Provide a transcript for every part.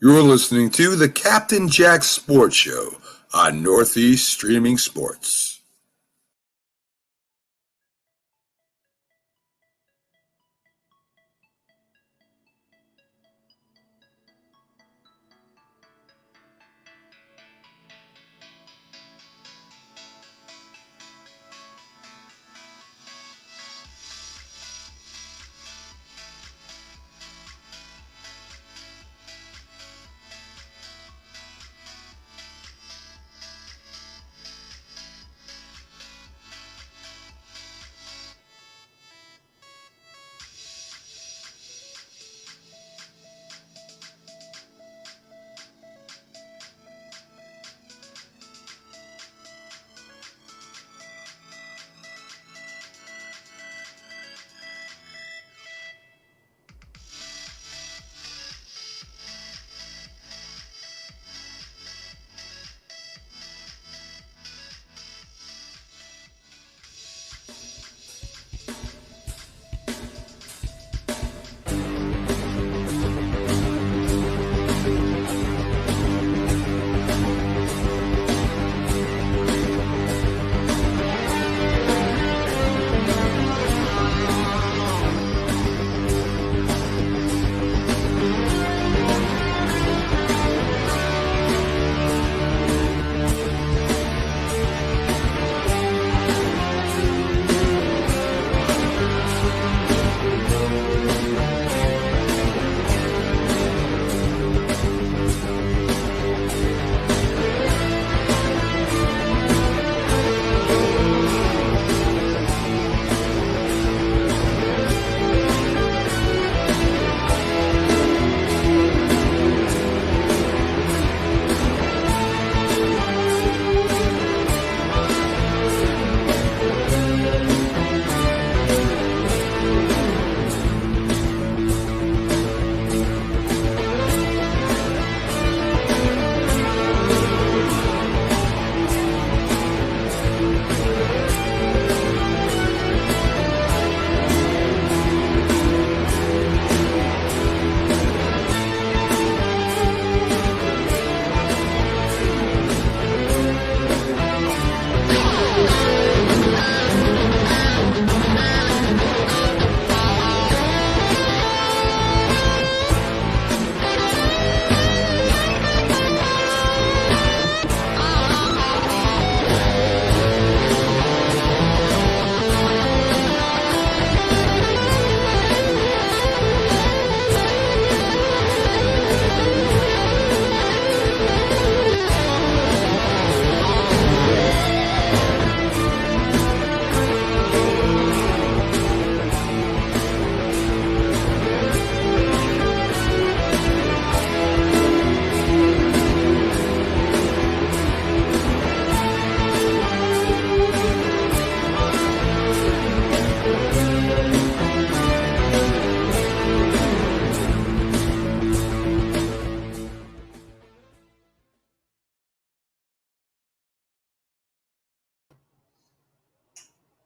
You're listening to the Captain Jack Sports Show on Northeast Streaming Sports.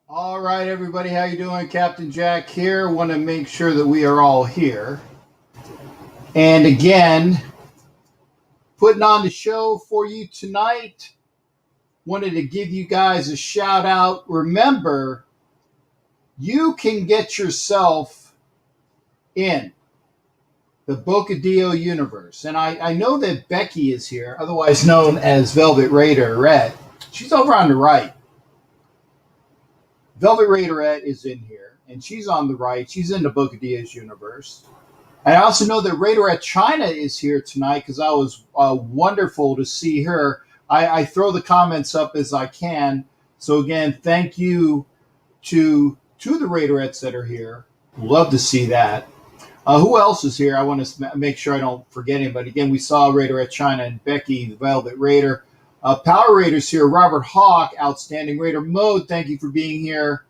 All right, everybody, how you doing? Captain Jack here. Want to make sure that we are all here. And again, putting on the show for you tonight. Wanted to give you guys a shout out. Remember, you can get yourself in the Bocadillo universe. And I know that Becky is here, otherwise known as Velvet Raiderette. She's over on the right. Velvet Raiderette is in here, and she's on the right. She's in the Bocadillo's universe. I also know that Raiderette China is here tonight because I was wonderful to see her. I throw the comments up as I can. So again, thank you to the Raiderettes that are here. Love to see that. Who else is here? I want to make sure I don't forget anybody. Again, we saw Raiderette China and Becky, the Velvet Raider. Power Raiders here. Robert Hawk, Outstanding Raider Mode. Thank you for being here.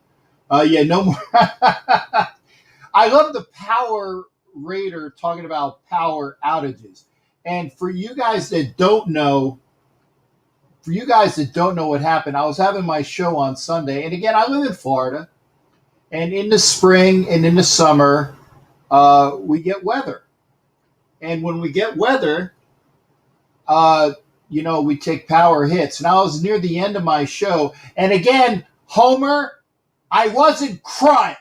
No more. I love the Power Raider talking about power outages. And for you guys that don't know what happened, I was having my show on Sunday. And again, I live in Florida. And in the spring and in the summer, we get weather. And when we get weather, uh, we take power hits. And I was near the end of my show. And again, Homer, I wasn't crying.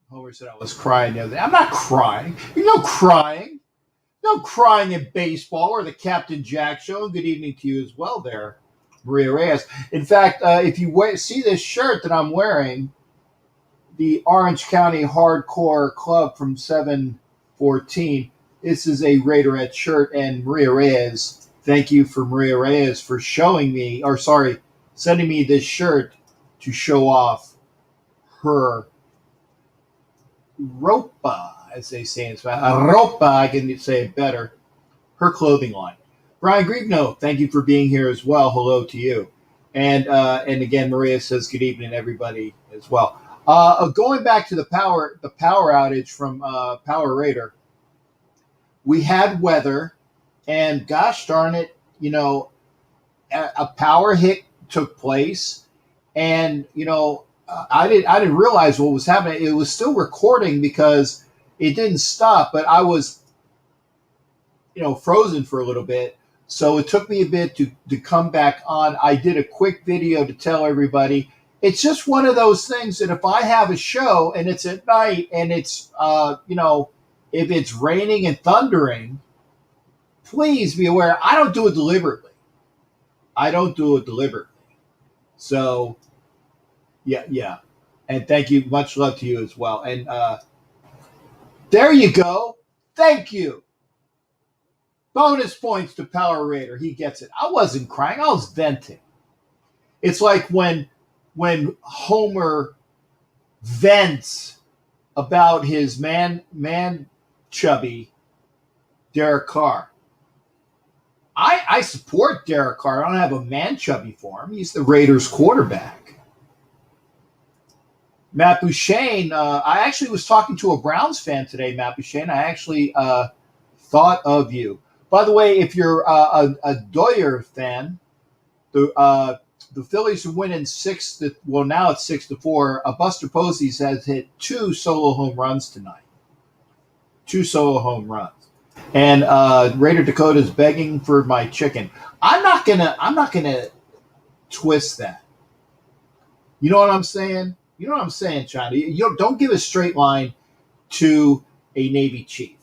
Homer said I was crying the other day. I'm not crying. There's no crying. No crying in baseball or the Captain Jack Show. Good evening to you as well there, Maria Reyes. In fact, if you see this shirt that I'm wearing, the Orange County Hardcore Club from 714, this is a Raiderette shirt. And Maria Reyes, thank you for Maria Reyes for sending me this shirt to show off her ropa, as they say in Spanish. Ropa, I can say it better. Her clothing line. Brian Griegno, thank you for being here as well. Hello to you. And again, Maria says good evening, everybody, as well. Going back to the power outage from Power Raider, we had weather, and gosh darn it, a power hit took place, and I didn't realize what was happening. It was still recording because it didn't stop, but I was frozen for a little bit. So it took me a bit to come back on. I did a quick video to tell everybody. It's just one of those things that if I have a show and it's at night and it's, if it's raining and thundering, please be aware. I don't do it deliberately. So, yeah. And thank you. Much love to you as well. And there you go. Thank you. Bonus points to Power Raider. He gets it. I wasn't crying. I was venting. It's like when Homer vents about his man chubby Derek Carr. I support Derek Carr. I don't have a man chubby for him. He's the Raiders quarterback. Matt Bouchane, I actually was talking to a Browns fan today, Matt Bouchane. I actually thought of you. By the way, if you're a Doyer fan, the Phillies are winning now it's 6-4. Buster Posey has hit 2 solo home runs tonight. 2 solo home runs. And Raider Dakota is begging for my chicken. I'm not gonna twist that. You know what I'm saying? You know what I'm saying, China? Don't give a straight line to a Navy chief,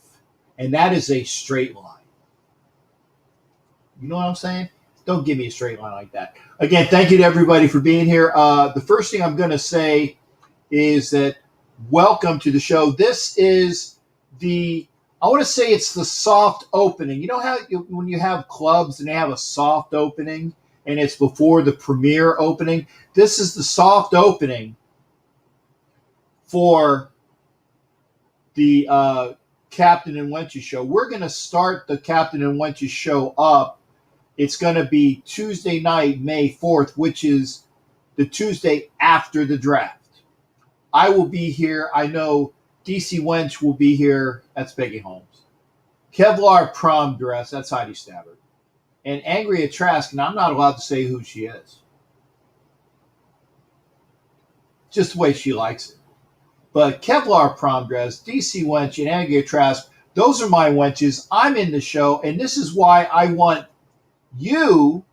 and that is a straight line. You know what I'm saying? Don't give me a straight line like that. Again, thank you to everybody for being here. The first thing I'm going to say is that welcome to the show. This is I want to say it's the soft opening. You know how when you have clubs and they have a soft opening and it's before the premiere opening? This is the soft opening for the Captain and Wenches show. We're going to start the Captain and Wenches show up. It's going to be Tuesday night, May 4th, which is the Tuesday after the draft. I will be here. I know DC Wench will be here. That's Peggy Holmes. Kevlar prom dress. That's Heidi Stabbert. And Angria Trask, and I'm not allowed to say who she is. Just the way she likes it. But Kevlar prom dress, DC Wench, and Angria Trask, those are my wenches. I'm in the show, and this is why I want you,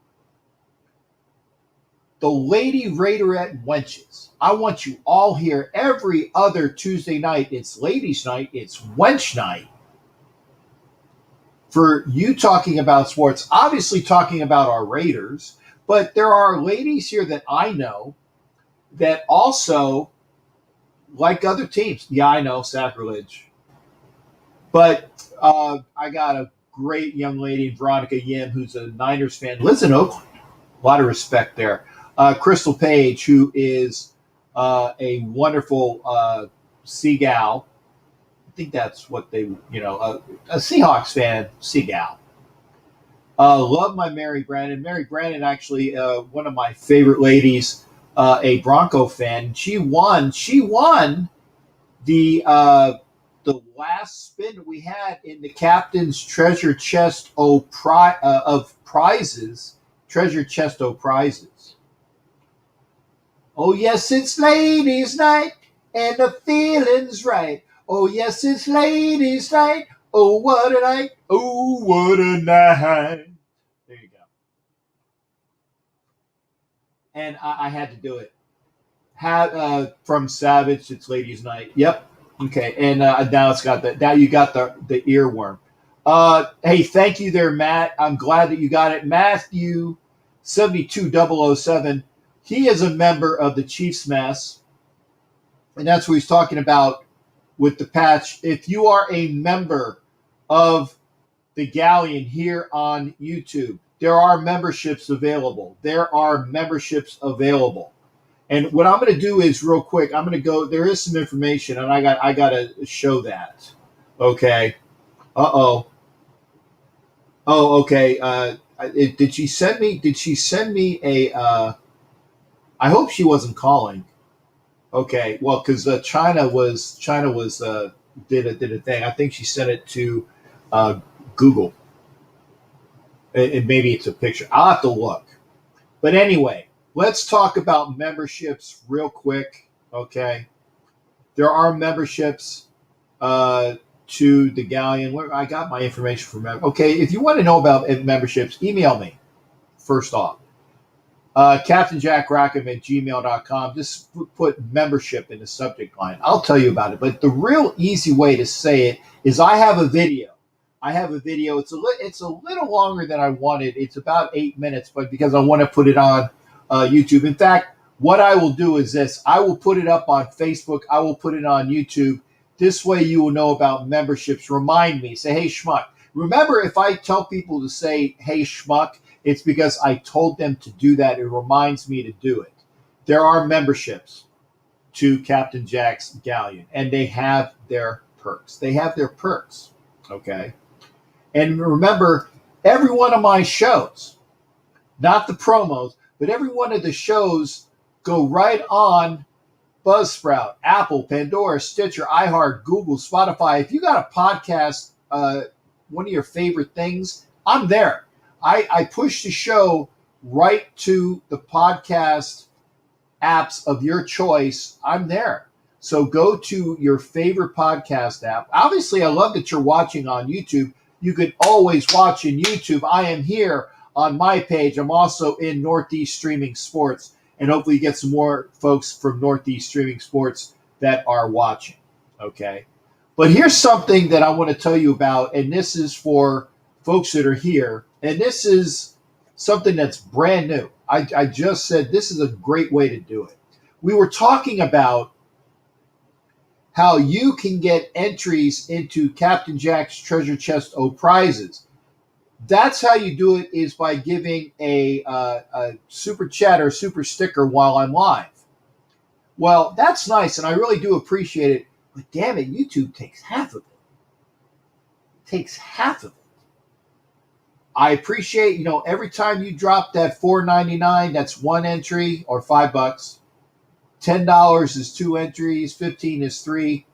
the Lady Raiderette wenches. I want you all here every other Tuesday night. It's ladies' night. It's wench night. For you talking about sports, obviously talking about our Raiders, but there are ladies here that I know that also like other teams. Yeah, I know, sacrilege. But I got a great young lady, Veronica Yim, who's a Niners fan, lives in Oakland. A lot of respect there. Crystal Page, who is a wonderful Seagal. I think that's what they, a Seahawks fan, Seagal. Love my Mary Brandon. Mary Brandon, actually, one of my favorite ladies, a Bronco fan. She won the last spin that we had in the captain's treasure chest of prizes. Treasure chest of prizes. Oh, yes, it's ladies' night, and the feeling's right. Oh, yes, it's ladies' night. Oh, what a night. Oh, what a night. There you go. And I had to do it. From Savage, it's Ladies Night. Yep. Okay. And now it's got that. Now you got the earworm. Hey, thank you there, Matt. I'm glad that you got it. Matthew 72007. He is a member of the Chiefs Mess, and that's what he's talking about with the patch. If you are a member of the Galleon here on YouTube, there are memberships available. There are memberships available. And what I'm going to do is real quick. I'm going to go. There is some information, and I got to show that. Okay. Oh. Oh, okay. Did she send me? Did she send me a? I hope she wasn't calling. Okay. Well, because China was did a thing. I think she sent it to Google. And maybe it's a picture. I'll have to look. But anyway, let's talk about memberships real quick. Okay. There are memberships to the Galleon. Where I got my information from. Okay. If you want to know about memberships, email me first off. CaptainJackRackham@gmail.com. Just put membership in the subject line. I'll tell you about it. But the real easy way to say it is I have a video. It's a little longer than I wanted. It's about 8 minutes, but because I want to put it on YouTube. In fact, what I will do is this. I will put it up on Facebook. I will put it on YouTube. This way you will know about memberships. Remind me. Say, hey, schmuck. Remember, if I tell people to say, hey, schmuck, it's because I told them to do that. It reminds me to do it. There are memberships to Captain Jack's Galleon, and they have their perks. Okay? And remember, every one of my shows, not the promos, but every one of the shows go right on Buzzsprout, Apple, Pandora, Stitcher, iHeart, Google, Spotify. If you got a podcast, one of your favorite things, I'm there. I push the show right to the podcast apps of your choice. I'm there. So go to your favorite podcast app. Obviously, I love that you're watching on YouTube. You can always watch in YouTube. I am here on my page. I'm also in Northeast Streaming Sports, and hopefully you get some more folks from Northeast Streaming Sports that are watching. Okay. But here's something that I want to tell you about, and this is for folks that are here, and this is something that's brand new. I just said this is a great way to do it. We were talking about how you can get entries into Captain Jack's Treasure Chest O prizes. That's how you do it, is by giving a super chat or super sticker while I'm live. Well, that's nice, and I really do appreciate it. But damn it, YouTube takes half of it. I appreciate, every time you drop that $4.99, that's one entry or $5. $10 is 2 entries, 15 is 3.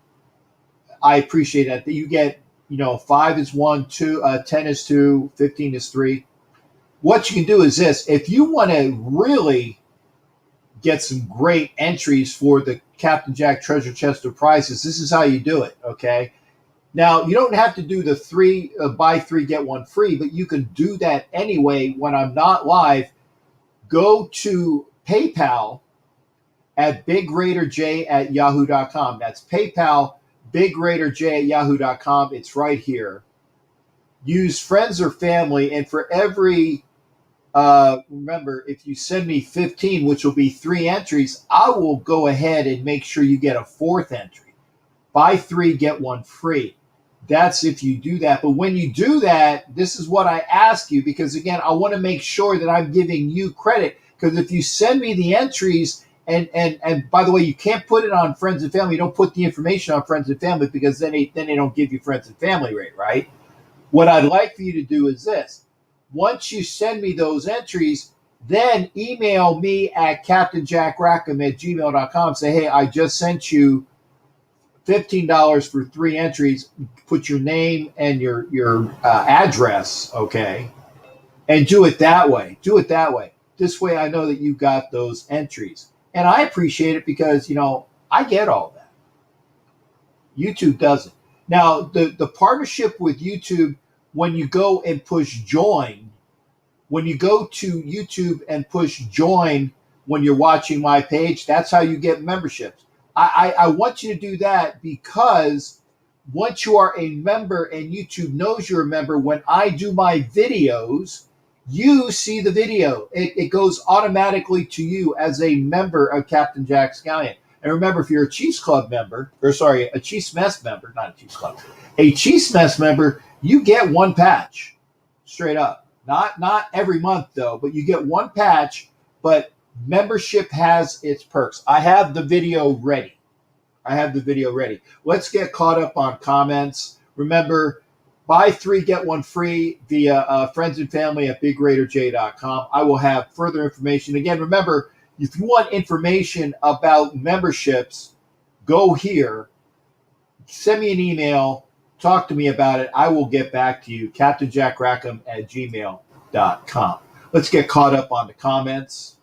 I appreciate that. You get, 5 is 1, 2, 10 is 2, 15 is 3. What you can do is this. If you want to really get some great entries for the Captain Jack Treasure Chest of prizes, this is how you do it, okay? Now, you don't have to do the buy 3, get 1 free, but you can do that anyway when I'm not live. Go to PayPal at BigRaiderJ@yahoo.com. That's PayPal, BigRaiderJ@yahoo.com. It's right here. Use friends or family, and for every, remember, if you send me 15, which will be 3 entries, I will go ahead and make sure you get a 4th entry. Buy 3, get 1 free. That's if you do that. But when you do that, this is what I ask you, because, again, I want to make sure that I'm giving you credit. Because if you send me the entries, and by the way, you can't put it on friends and family. You don't put the information on friends and family, because then they don't give you friends and family rate, right? What I'd like for you to do is this. Once you send me those entries, then email me at CaptainJackRackham@gmail.com. Say, hey, I just sent you $15 for 3 entries. Put your name and your address, okay? And do it that way. This way I know that you got those entries. And I appreciate it because, I get all that. YouTube doesn't. Now, the partnership with YouTube, when you go and push join, when you go to YouTube and push join when you're watching my page, that's how you get memberships. I want you to do that because once you are a member and YouTube knows you're a member, when I do my videos, you see the video. It goes automatically to you as a member of Captain Jack Scallion. And remember, if you're a Chiefs Club member, or sorry, a Chiefs Mess member, not a Chiefs Club, a Chiefs Mess member, you get one patch, straight up. Not every month though, but you get one patch. But membership has its perks. I have the video ready. Let's get caught up on comments. Remember, buy 3, get 1 free via friends and family at bigraiderj.com. I will have further information. Again, remember, if you want information about memberships, go here, send me an email, talk to me about it. I will get back to you, captainjackrackham@gmail.com. Let's get caught up on the comments.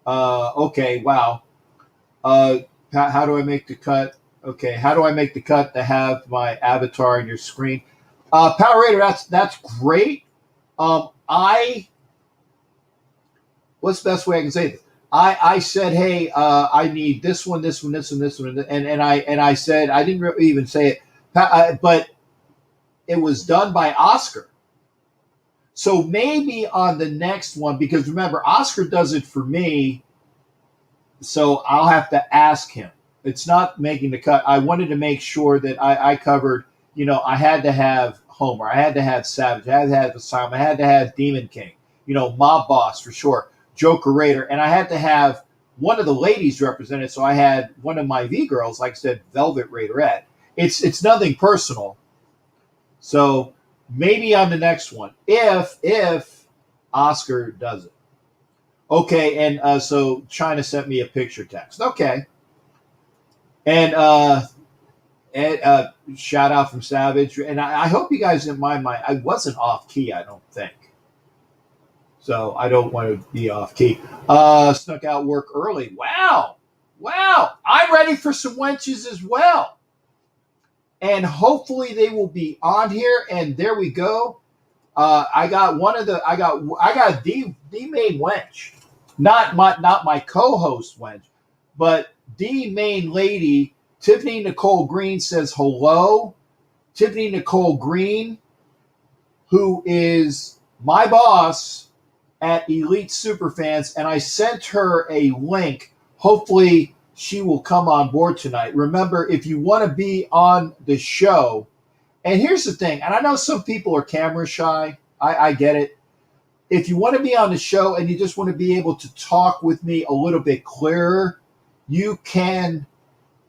Okay, wow. How do I make the cut? Okay, how do I make the cut to have my avatar on your screen? Power Raider, that's great. What's the best way I can say this? I said, hey, I need this one, this one, this one, this one, and I said I didn't really even say it, but it was done by Oscar. So maybe on the next one, because remember, Oscar does it for me, so I'll have to ask him. It's not making the cut. I wanted to make sure that I covered, I had to have Homer. I had to have Savage. I had to have Simon. I had to have Demon King. Mob Boss for sure. Joker Raider. And I had to have one of the ladies represented. So I had one of my V girls, like I said, Velvet Raiderette. It's nothing personal. So maybe on the next one, if Oscar does it. Okay, and so China sent me a picture text. Okay. And shout out from Savage. And I hope you guys didn't mind I wasn't off key, I don't think. So I don't want to be off key. Snuck out work early. Wow. I'm ready for some wenches as well. And hopefully they will be on here. And there we go. I got the main wench. Not my co-host wench, but the main lady. Tiffany Nicole Green says hello. Tiffany Nicole Green, who is my boss at Elite Superfans, and I sent her a link. Hopefully she will come on board tonight. Remember, if you want to be on the show, and here's the thing, and I know some people are camera shy. I get it. If you want to be on the show and you just want to be able to talk with me a little bit clearer, you can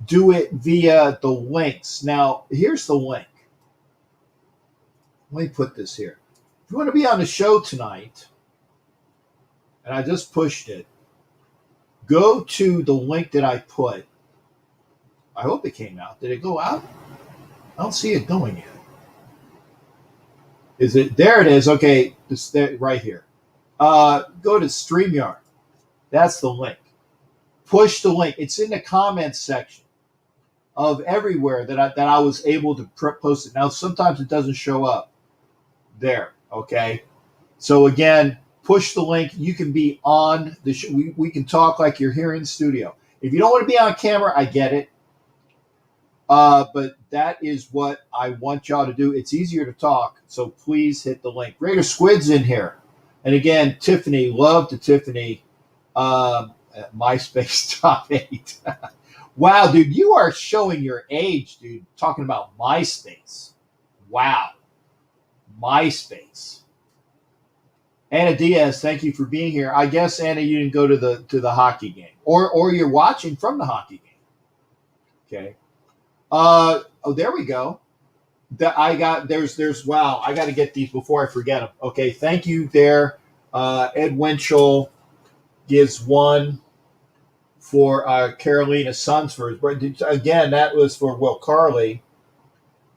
do it via the links. Now, here's the link. Let me put this here. If you want to be on the show tonight, and I just pushed it, go to the link that I put. I hope it came out. Did it go out? I don't see it going yet. Is it? There it is. Okay, this right here. Go to StreamYard. That's the link. Push the link. It's in the comments section of everywhere that I was able to post it. Now, sometimes it doesn't show up there. Okay. So again, push the link. You can be on the show. We can talk like you're here in the studio. If you don't want to be on camera, I get it. But that is what I want y'all to do. It's easier to talk, so please hit the link. Raider Squid's in here. And again, Tiffany, love to Tiffany. MySpace top 8. Wow, dude, you are showing your age, dude, talking about MySpace. Wow. MySpace. Anna Diaz, thank you for being here. I guess, Anna, you didn't go to the hockey game. Or you're watching from the hockey game. Okay. There we go. There's wow. I got to get these before I forget them. Okay, thank you there. Ed Winchell gives one for Carolina Sons for his birthday. Again, that was for Will Carley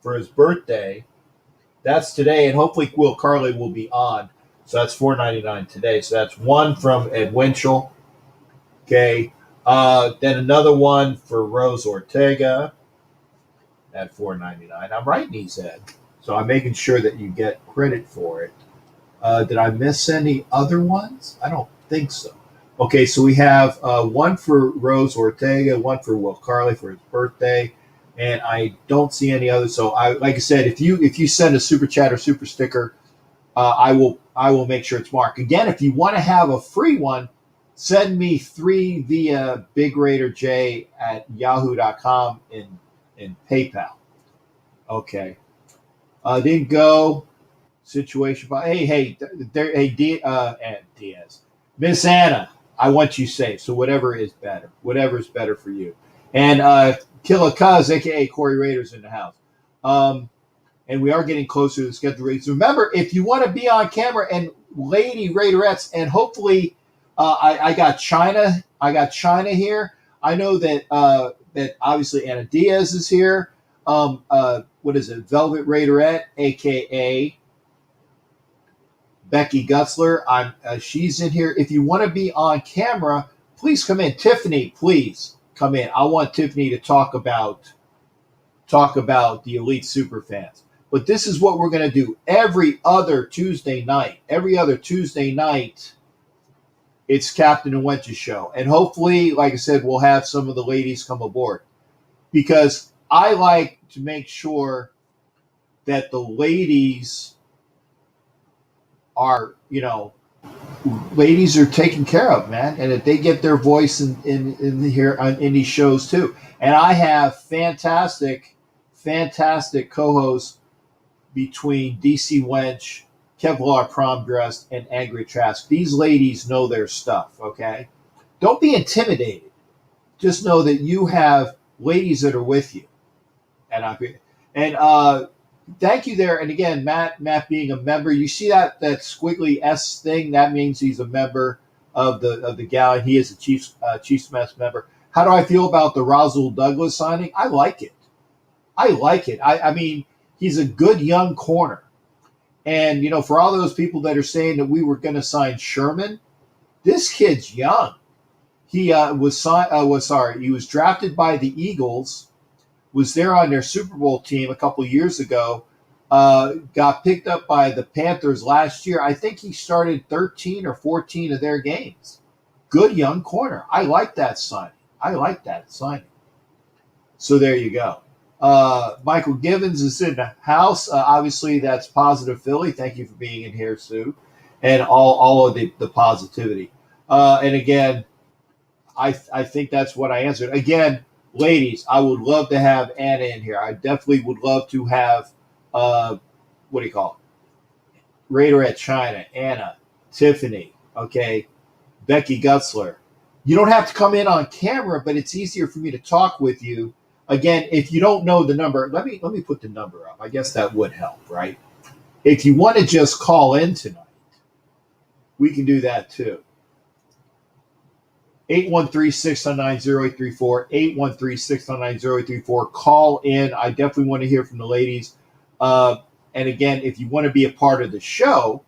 for his birthday. That's today, and hopefully Will Carley will be on. So that's $4.99 today. So that's one from Ed Winchell. Okay. Then another one for Rose Ortega. at $4.99. I'm writing these in, so I'm making sure that you get credit for it. Did I miss any other ones? I don't think so. Okay, so we have one for Rose Ortega, one for Will Carley for his birthday, and I don't see any others. So like I said, if you send a super chat or super sticker, I will make sure it's marked. Again, if you want to have a free one, send me 3 via bigraiderj@yahoo.com in PayPal. Okay, didn't go. Situation. Hey, Diaz, Miss Anna, I want you safe. So whatever is better for you. And Killa Cuz, aka Corey Raiders, in the house. And we are getting closer to the schedule rates. Remember, if you want to be on camera, and Lady Raiderettes, and hopefully, I got China. I got China here. I know that that obviously Anna Diaz is here. What is it? Velvet Raiderette, aka Becky Gutzler, she's in here. If you want to be on camera, please come in. Tiffany, please come in. I want Tiffany to talk about the Elite Superfans. But this is what we're going to do every other Tuesday night. Every other Tuesday night, it's Captain and Wenches show. And hopefully, like I said, we'll have some of the ladies come aboard. Because I like to make sure that the ladies are, ladies are taken care of, man, and that they get their voice in here in these shows too. And I have fantastic co-hosts between DC Wench, Kevlar Prom Dressed, and Angry Trask. These ladies know their stuff. Okay, don't be intimidated. Just know that you have ladies that are with you, and thank you there. And again, Matt being a member, you see that squiggly S thing? That means he's a member of the galley. He is a Chiefs Mess member. How do I feel about the Rasul Douglas signing? I like it. I mean, he's a good young corner. And, for all those people that are saying that we were going to sign Sherman, this kid's young. He he was drafted by the Eagles, was there on their Super Bowl team a couple years ago, got picked up by the Panthers last year. I think he started 13 or 14 of their games. Good young corner. I like that signing. So there you go. Michael Givens is in the house. Obviously, that's Positive Philly. Thank you for being in here, Sue, and all of the positivity. And again, I think that's what I answered. Again, ladies, I would love to have Anna in here. I definitely would love to have, Raiderette China, Anna, Tiffany, okay, Becky Gutzler. You don't have to come in on camera, but it's easier for me to talk with you. Again, if you don't know the number, let me put the number up. I guess that would help, right? If you want to just call in tonight, we can do that too. 813-699-0834, 813-699-0834. Call in. I definitely want to hear from the ladies. And again, if you want to be a part of the show,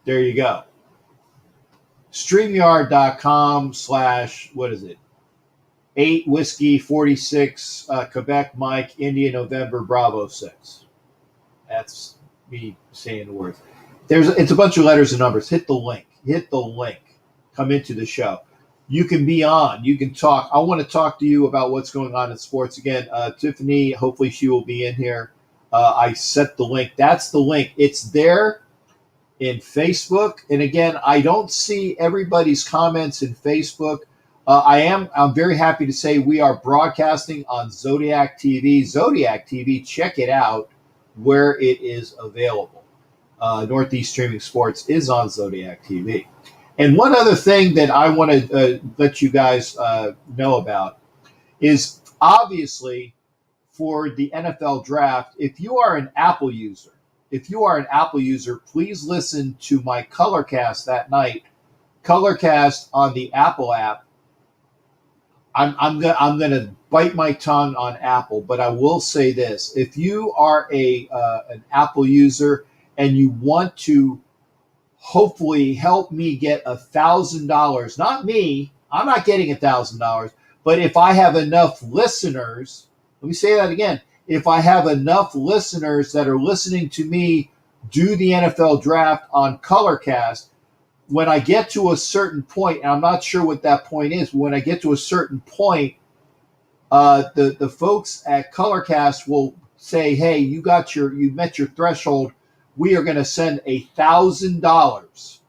there you go. StreamYard.com / 8 Whiskey 46 Quebec Mike India November Bravo 6. That's me saying the words. It's a bunch of letters and numbers. Hit the link. Come into the show. You can be on. You can talk. I want to talk to you about what's going on in sports. Again, Tiffany, hopefully she will be in here. I set the link. That's the link. It's there in Facebook. And again, I don't see everybody's comments in Facebook. I'm very happy to say we are broadcasting on Zodiac TV. Zodiac TV, check it out where it is available. Northeast Streaming Sports is on Zodiac TV. And one other thing that I want to let you guys know about is obviously for the NFL draft, if you are an Apple user, please listen to my Colorcast that night. Colorcast on the Apple app. I'm gonna bite my tongue on Apple, but I will say this: if you are an Apple user and you want to hopefully help me get $1,000. Not me, I'm not getting $1,000, but if I have enough listeners, let me say that again. If I have enough listeners that are listening to me do the NFL draft on Colorcast, when I get to a certain point, and I'm not sure what that point is, but when I get to a certain point, the folks at Colorcast will say, "Hey, you met your threshold. We are going to send $1,000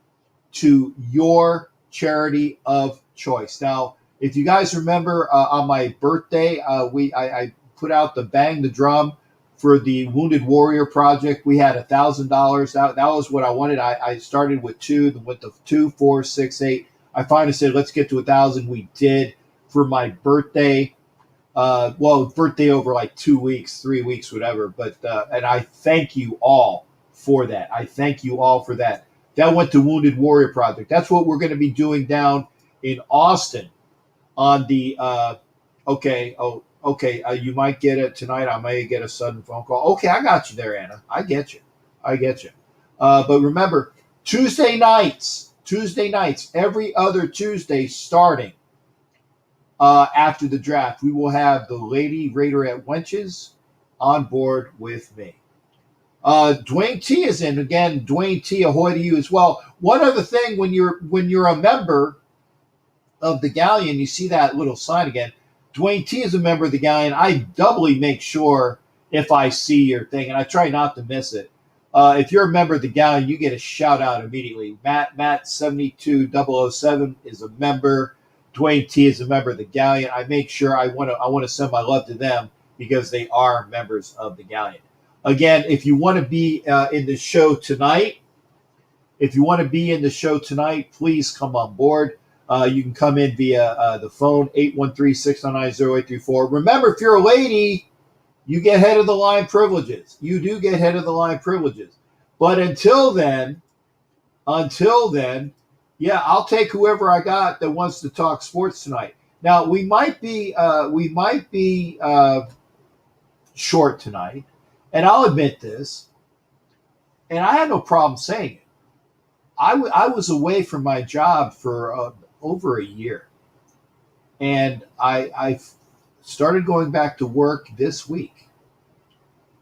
to your charity of choice." Now, if you guys remember, on my birthday, I put out the Bang the Drum for the Wounded Warrior Project. We had $1,000. That was what I wanted. I started with 2, then went to 2, 4, 6, 8. I finally said, let's get to 1,000. We did for my birthday. Birthday over like 2 weeks, 3 weeks, whatever. But and I thank you all for that. I thank you all for that. That went to Wounded Warrior Project. That's what we're going to be doing down in Austin on the. You might get it tonight. I may get a sudden phone call. Okay, I got you there, Anna. I get you. But remember, Tuesday nights, every other Tuesday starting after the draft, we will have the Lady Raiderette Wenches on board with me. Dwayne T is in again. Dwayne T, ahoy to you as well. One other thing, when you're a member of the Galleon, you see that little sign again. Dwayne T is a member of the Galleon. I doubly make sure if I see your thing, and I try not to miss it. If you're a member of the Galleon, you get a shout out immediately. Matt 72007 is a member. Dwayne T is a member of the Galleon. I make sure I want to send my love to them because they are members of the Galleon. Again, if you want to be in the show tonight, please come on board. You can come in via the phone, 813-699-0834. Remember, if you're a lady, you get head of the line privileges. You do get head of the line privileges. But until then, yeah, I'll take whoever I got that wants to talk sports tonight. Now, we might be short tonight, and I'll admit this, and I had no problem saying it. I was away from my job for over a year, and I started going back to work this week.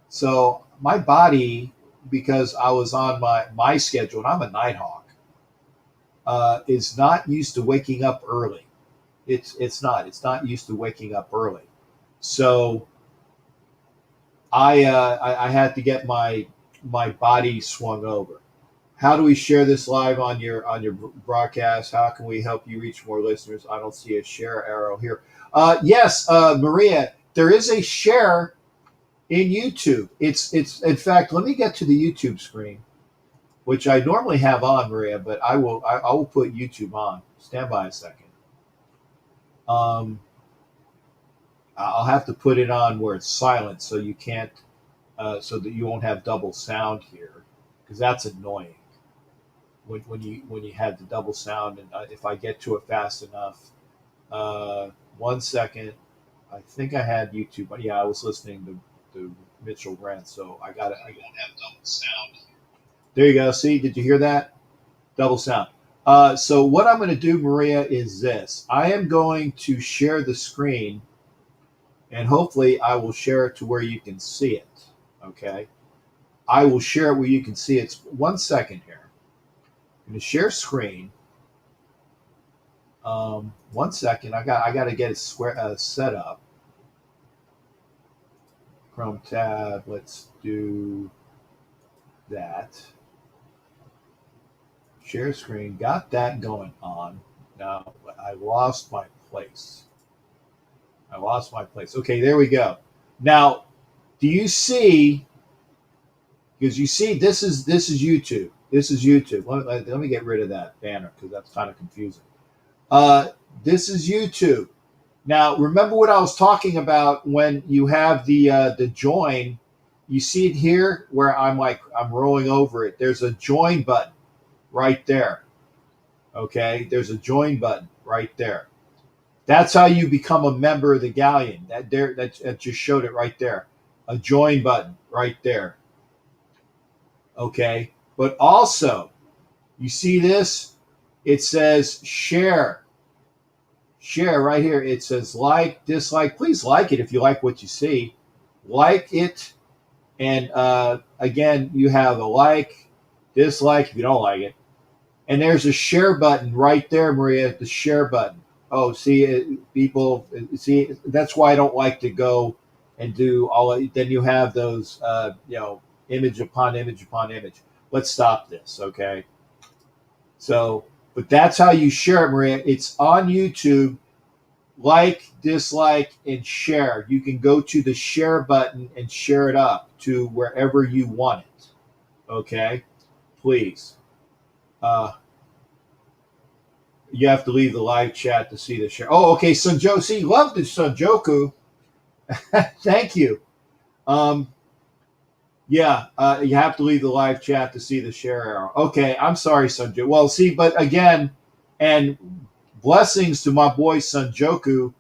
So my body, because I was on my schedule, and I'm a night hawk, is not used to waking up early. It's not used to waking up early. So I had to get my body swung over. How do we share this live on your broadcast? How can we help you reach more listeners? I don't see a share arrow here. Yes, Maria, there is a share in YouTube. It's in fact, let me get to the YouTube screen, which I normally have on, Maria, but I will put YouTube on. Stand by a second. I'll have to put it on where it's silent so you can't, so that you won't have double sound here, because that's annoying. When you have the double sound, and if I get to it fast enough, 1 second. I think I had YouTube, but yeah, I was listening to Mitchell Grant, so I got it. I don't have double sound here. There you go. See, did you hear that? Double sound. So what I'm going to do, Maria, is this. I am going to share the screen, and hopefully I will share it to where you can see it. Okay. I will share it where you can see it. It's 1 second here. I'm going to share screen. 1 second. I got to get it set up. Chrome tab. Let's do that. Share screen. Got that going on. Now I lost my place. Okay, there we go. Now, do you see? Because you see, this is YouTube. This is YouTube. Let me get rid of that banner because that's kind of confusing. This is YouTube. Now, remember what I was talking about when you have the join. You see it here where I'm rolling over it. There's a join button right there. Okay, there's a join button right there. That's how you become a member of the Galleon. That just showed it right there. A join button right there. Okay, but also You see this? It says share. Share right here. It says like, dislike. Please like it if you like what you see. Like it. And again, you have a like, dislike if you don't like it. And there's a share button right there, Maria, the share button. Oh, see, people, see, that's why I don't like to go and do all of, then you have those, image upon image upon image. Let's stop this, okay? So, but that's how you share it, Maria. It's on YouTube. Like, dislike, and share. You can go to the share button and share it up to wherever you want it. Okay? Please. You have to leave the live chat to see the share. Oh, okay. Sunjoku. See, love the Sunjoku. Thank you. Yeah, you have to leave the live chat to see the share arrow. Okay, I'm sorry, Sunjoku. Well, see, but again, and blessings to my boy Sunjoku.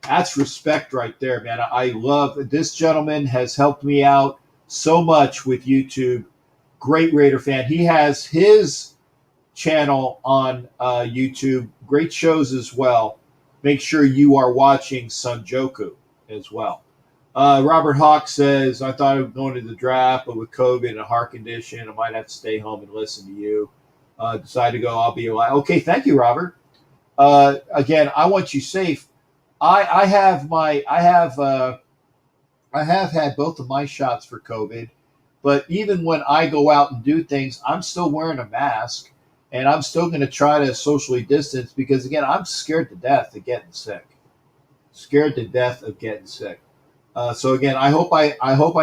That's respect right there, man. I love this gentleman has helped me out so much with YouTube. Great Raider fan. He has his channel on YouTube. Great shows as well. Make sure you are watching Sunjoku as well. Robert Hawk says, I thought I was going to the draft, but with COVID and a heart condition, I might have to stay home and listen to you. Decide to go, I'll be alive. Okay, thank you, Robert. Again, I want you safe. I have had both of my shots for COVID, but even when I go out and do things, I'm still wearing a mask, and I'm still going to try to socially distance because, again, I'm scared to death of getting sick. Scared to death of getting sick. So again, I hope I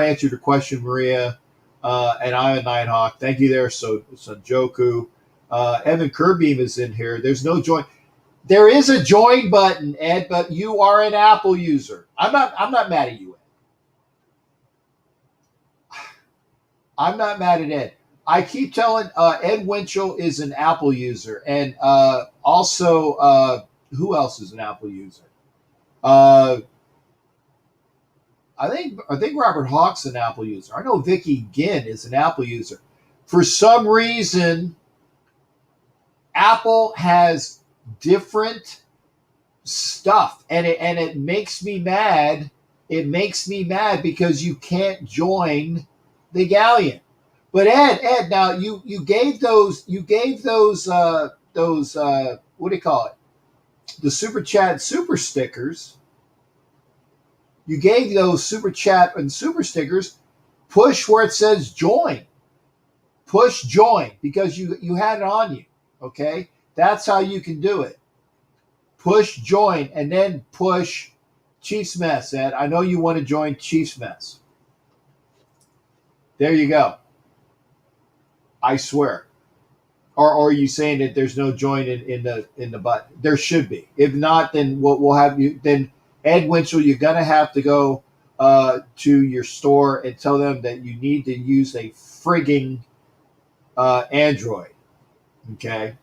answered your question, Maria. And I'm a Nighthawk. Thank you there, Sunjoku. Evan Kerbeam is in here. There's no join. There is a join button, Ed, but you are an Apple user. I'm not mad at you, Ed. I'm not mad at Ed. I keep telling Ed Winchell is an Apple user, and also who else is an Apple user? I think Robert Hawk's an Apple user. I know Vicky Ginn is an Apple user. For some reason, Apple has different stuff, and it makes me mad. It makes me mad because you can't join the Galleon. But Ed, now you gave those what do you call it? The super chat super stickers. You gave those super chat and super stickers. Push where it says join. Push join because you had it on you. Okay, that's how you can do it. Push join and then push Chiefs Mess. Ed, I know you want to join Chiefs Mess. There you go. I swear. Or are you saying that there's no join in the button? There should be. If not, then we'll have you. Then Ed Winchell, you're gonna have to go to your store and tell them that you need to use a frigging Android. Okay.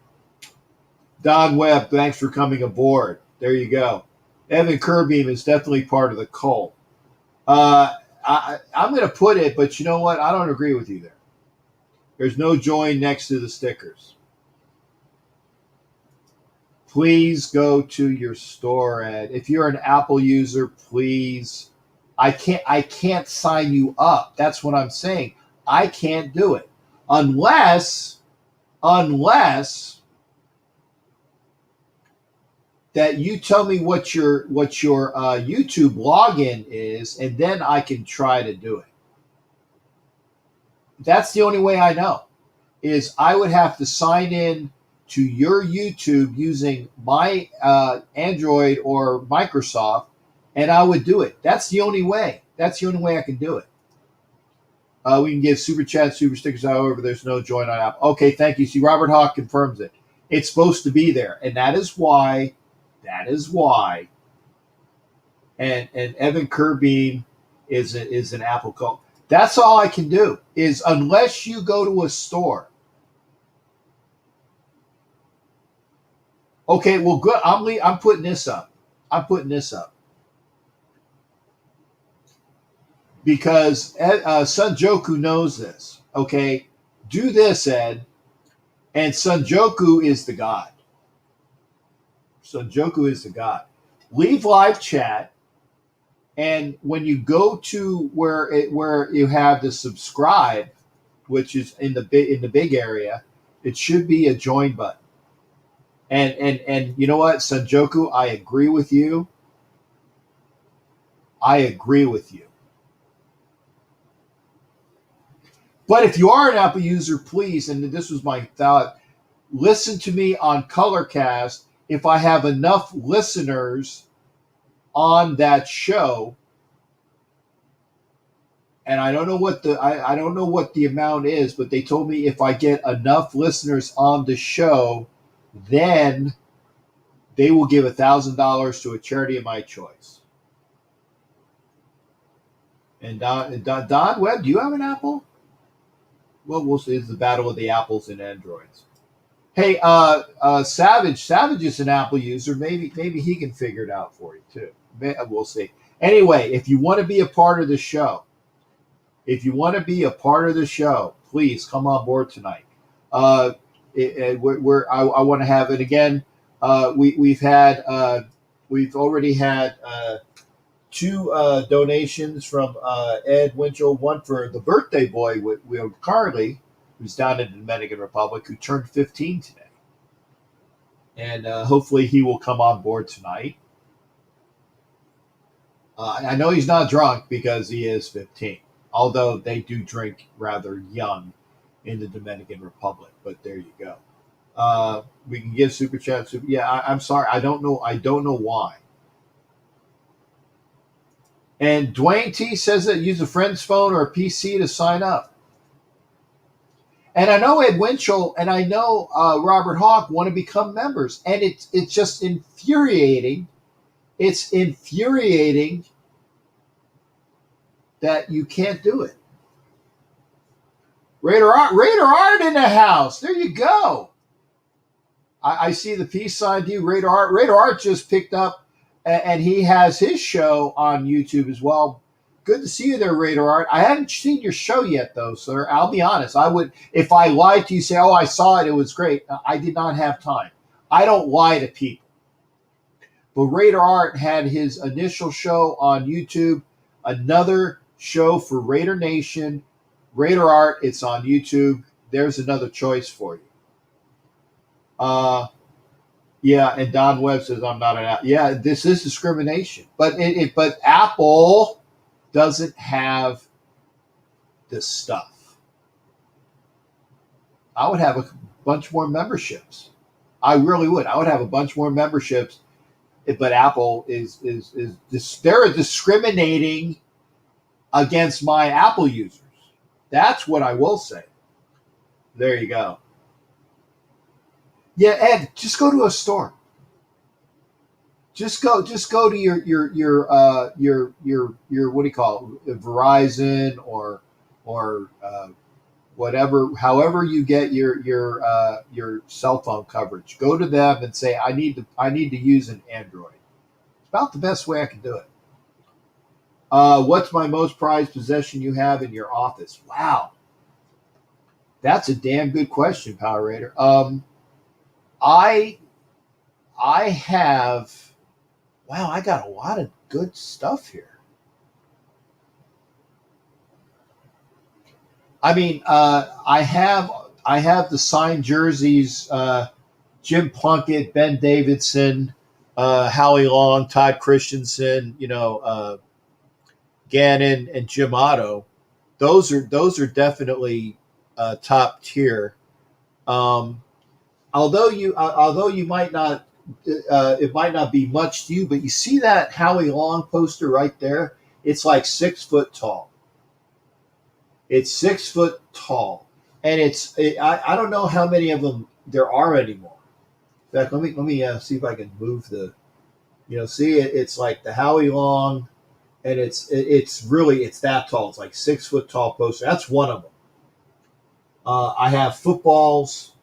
Don Webb, thanks for coming aboard. There you go. Evan Kerbeam is definitely part of the cult. I'm going to put it, but you know what? I don't agree with you there. There's no join next to the stickers. Please go to your store, Ed. If you're an Apple user, please. I can't sign you up. That's what I'm saying. I can't do it unless that you tell me what your YouTube login is, and then I can try to do it. That's the only way I know, is I would have to sign in to your YouTube using my Android or Microsoft, and I would do it. That's the only way. That's the only way I can do it. We can give super chat, super stickers, however, there's no join on app. Okay, thank you. See, Robert Hawk confirms it. It's supposed to be there, and that is why. And Evan Kerbeam is an Apple cult. That's all I can do is unless you go to a store. Okay, well, good. I'm putting this up. Because Sunjoku knows this. Okay, do this, Ed. And Sunjoku is the god. Sunjoku is the god. Leave live chat, and when you go to where you have the subscribe, which is in the big area, it should be a join button. And you know what, Sunjoku, I agree with you. I agree with you. But if you are an Apple user, please, and this was my thought, listen to me on Colorcast. If I have enough listeners on that show, and I don't know what I don't know what the amount is, but they told me if I get enough listeners on the show, then they will give $1,000 to a charity of my choice. And Don Webb, do you have an Apple? Well, we'll see. It's the battle of the apples and Androids. Hey, Savage is an Apple user. Maybe he can figure it out for you too. We'll see. Anyway, if you want to be a part of the show, please come on board tonight. I want to have it again. We've already had 2 donations from Ed Winchell. One for the birthday boy with Carly, who's down in the Dominican Republic, who turned 15 today. And hopefully he will come on board tonight. I know he's not drunk because he is 15, although they do drink rather young in the Dominican Republic. But there you go. We can give super chat. I'm sorry. I don't know why. And Dwayne T says that use a friend's phone or a PC to sign up. And I know Ed Winchell and I know Robert Hawk want to become members. And it's just infuriating. It's infuriating that you can't do it. Raider Art in the house. There you go. I see the peace sign to you. Raider Art just picked up, and he has his show on YouTube as well. Good to see you there, Raider Art. I haven't seen your show yet, though, sir. I'll be honest. I would, if I lied to you, say, "Oh, I saw it. It was great." I did not have time. I don't lie to people. But Raider Art had his initial show on YouTube. Another show for Raider Nation. Raider Art. It's on YouTube. There's another choice for you. Yeah, and Don Webb says I'm not an Apple. Yeah, this is discrimination, but but Apple doesn't have this stuff. I would have a bunch more memberships. I really would. I would have a bunch more memberships, but Apple is they're discriminating against my Apple users. That's what I will say. There you go. Yeah, Ed, just go to a store. Just go to your what do you call it? Verizon or whatever, however you get your cell phone coverage. Go to them and say I need to use an Android. It's about the best way I can do it. What's my most prized possession you have in your office? Wow, that's a damn good question, Power Raider. I have, wow, I got a lot of good stuff here. I mean, I have the signed jerseys, Jim Plunkett, Ben Davidson, Howie Long, Todd Christensen, Gannon and Jim Otto. Those are definitely top tier. Although you might not, it might not be much to you, but you see that Howie Long poster right there? It's like 6 foot tall. It's 6 foot tall, and I don't know how many of them there are anymore. In fact, let me see if I can move the, see it. It's like the Howie Long, and it's that tall. It's like 6 foot tall poster. That's one of them. I have footballs.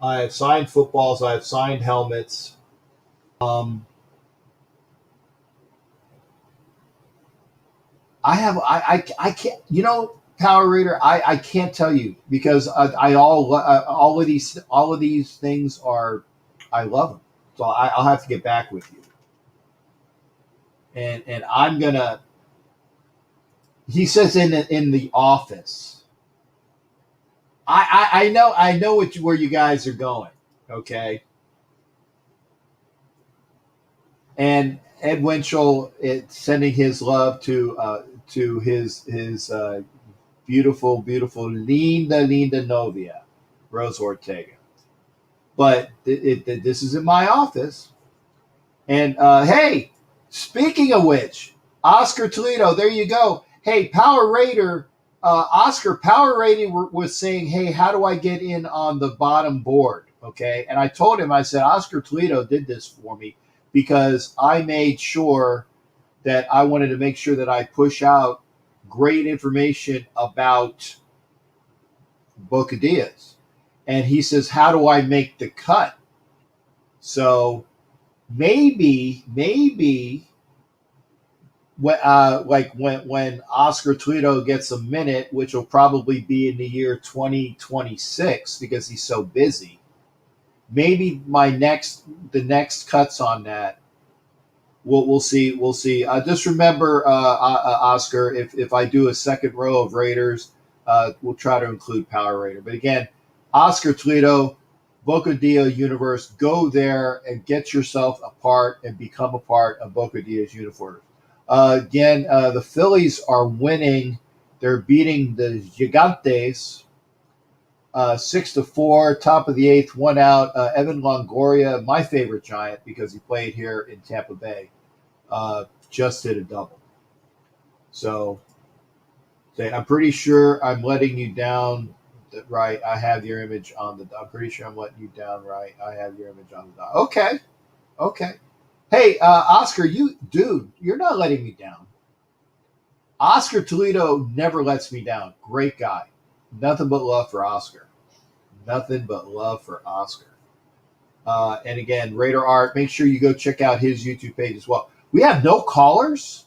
I have signed footballs. I have signed helmets. I can't, Power Reader, I can't tell you because all of these things are, I love them. So I'll have to get back with you. And I'm gonna. He says in the office. I know where you guys are going. Okay. And Ed Winchell sending his love to his beautiful linda novia, Rose Ortega. But this is in my office. And hey, speaking of which, Oscar Toledo, there you go. Hey, Power Raider, Oscar Power Raider was saying, hey, how do I get in on the bottom board? Okay. And I told him, I said, Oscar Toledo did this for me because I made sure that I wanted to make sure that I push out great information about Bocadillas. And he says, how do I make the cut? So maybe when Oscar Toledo gets a minute, which will probably be in the year 2026 because he's so busy, maybe the next cuts on that. We'll see. Just remember, Oscar, if I do a second row of Raiders, we'll try to include Power Raider. But again, Oscar Toledo, Bocadillo Universe, go there and get yourself a part and become a part of Bocadillo's universe. Again, the Phillies are winning. They're beating the Gigantes 6-4, top of the eighth, one out. Evan Longoria, my favorite Giant because he played here in Tampa Bay, just hit a double. So I'm pretty sure I'm letting you down. Right, I have your image on the. I'm pretty sure I'm letting you down. Right, I have your image on the. Okay. Hey, Oscar, you're not letting me down. Oscar Toledo never lets me down. Great guy. Nothing but love for Oscar. Nothing but love for Oscar. And again, Raider Art. Make sure you go check out his YouTube page as well. We have no callers.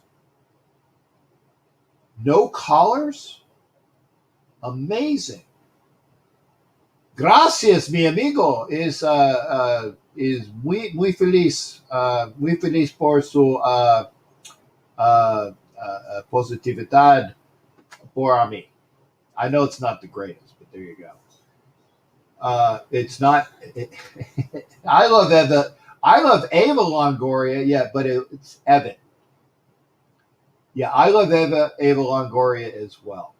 No callers. Amazing. Gracias, mi amigo. Es muy feliz. Muy feliz por su positividad por mí. I know it's not the greatest, but there you go. It's not. I love Eva. I love Eva Longoria. Yeah, but it's Evan. Yeah, I love Eva Longoria as well.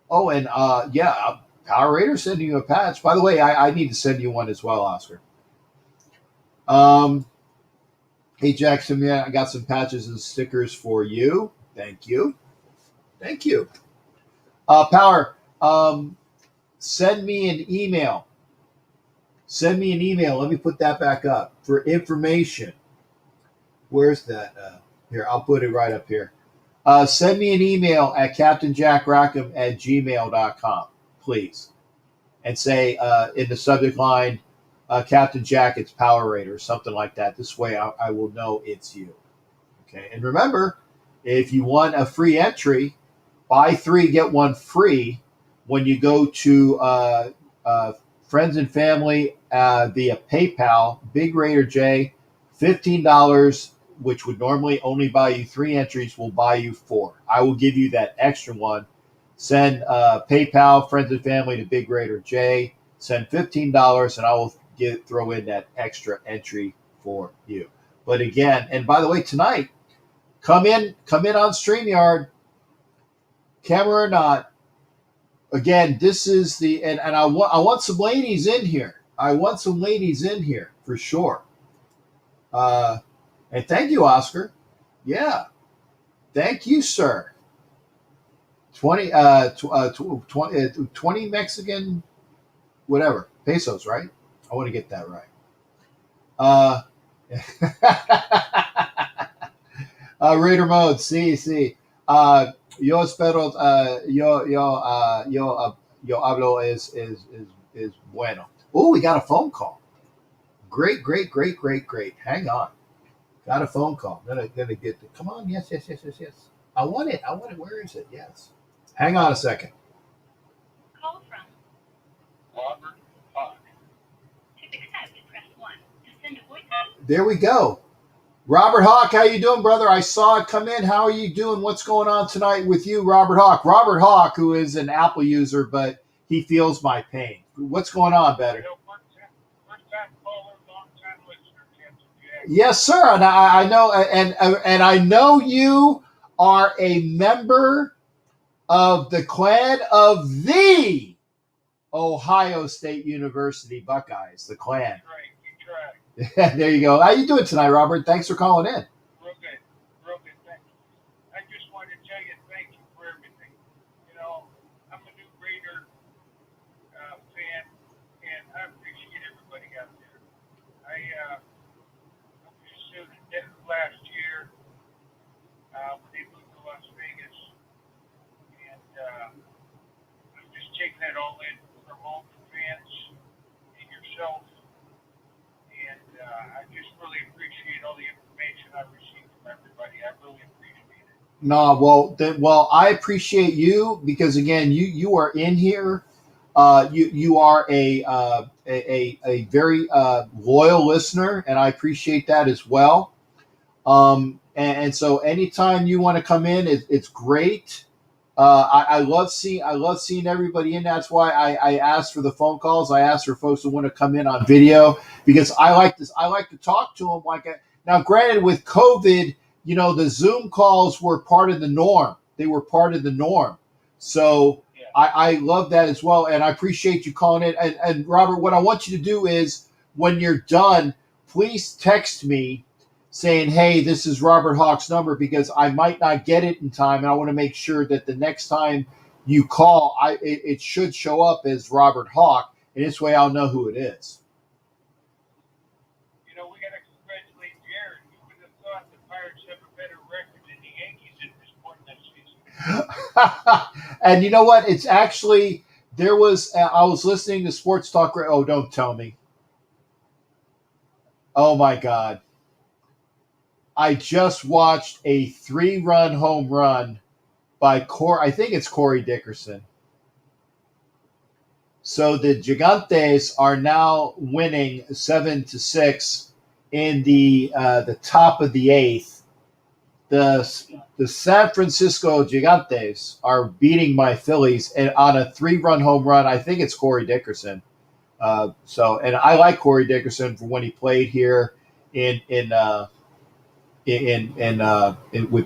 Oh, and yeah. Power Raider sending you a patch. By the way, I need to send you one as well, Oscar. Hey, Jackson, yeah, I got some patches and stickers for you. Thank you. Power, send me an email. Let me put that back up for information. Where's that? Here, I'll put it right up here. Send me an email at captainjackrackham@gmail.com. Please, and say in the subject line, Captain Jack, it's Power Raider, something like that. This way I will know it's you. Okay, and remember, if you want a free entry, buy 3, get 1 free when you go to friends and family via PayPal, Big Raider J, $15, which would normally only buy you 3 entries, will buy you 4. I will give you that extra one. Send PayPal, friends and family to Big Raider J. Send $15, and I will throw in that extra entry for you. But again, and by the way, tonight, come in on StreamYard, camera or not. Again, this is the and I want some ladies in here. For sure. And thank you, Oscar. Yeah, thank you, sir. 20 Mexican, whatever, pesos, right? I want to get that right. Raider mode, sí. Yo espero, yo hablo es bueno. Oh, we got a phone call. Great. Hang on. Got a phone call. Gonna get come on. Yes. I want it. I want it. Where is it? Yes. Hang on a second. Call from Robert Hawk. To accept, press 1. To send a voice. There we go. Robert Hawk, how you doing, brother? I saw it come in. How are you doing? What's going on tonight with you, Robert Hawk? Robert Hawk, who is an Apple user, but he feels my pain. What's going on, better? Yes, sir. And I know, and I know you are a member of the clan of the Ohio State University Buckeyes, the clan. You tried. There you go. How you doing tonight, Robert? Thanks for calling in. Real good. Real good. Thank you. I just wanted to tell you thank you for everything. You know, I'm a new Raider fan, and I appreciate everybody out there. I was just so dead last year when they moved to Las Vegas, and I'm just taking that all in from all the fans and yourself. And I just really appreciate all the information I received from everybody. I really appreciate it. No, well, I appreciate you because again, you are in here. You are a very loyal listener, and I appreciate that as well. And so anytime you want to come in, it's great. I love seeing everybody in. That's why I asked for the phone calls. I asked for folks who want to come in on video because I like this. I like to talk to them. Now, granted, with COVID, the Zoom calls were part of the norm. They were part of the norm. So yeah. I love that as well, and I appreciate you calling in. And Robert, what I want you to do is when you're done, please text me saying, hey, this is Robert Hawk's number because I might not get it in time, and I want to make sure that the next time you call, it should show up as Robert Hawk, and this way I'll know who it is. We got to congratulate Jared. Who would have thought the Pirates have a better record than the Yankees at this point in the season? And you know what? It's actually, I was listening to Sports Talk. Oh, don't tell me. Oh, my God. I just watched a 3-run home run by I think it's Corey Dickerson. So the Gigantes are now winning 7-6 in the top of the 8th. The San Francisco Gigantes are beating my Phillies and on a 3-run home run. I think it's Corey Dickerson. And I like Corey Dickerson from when he played here with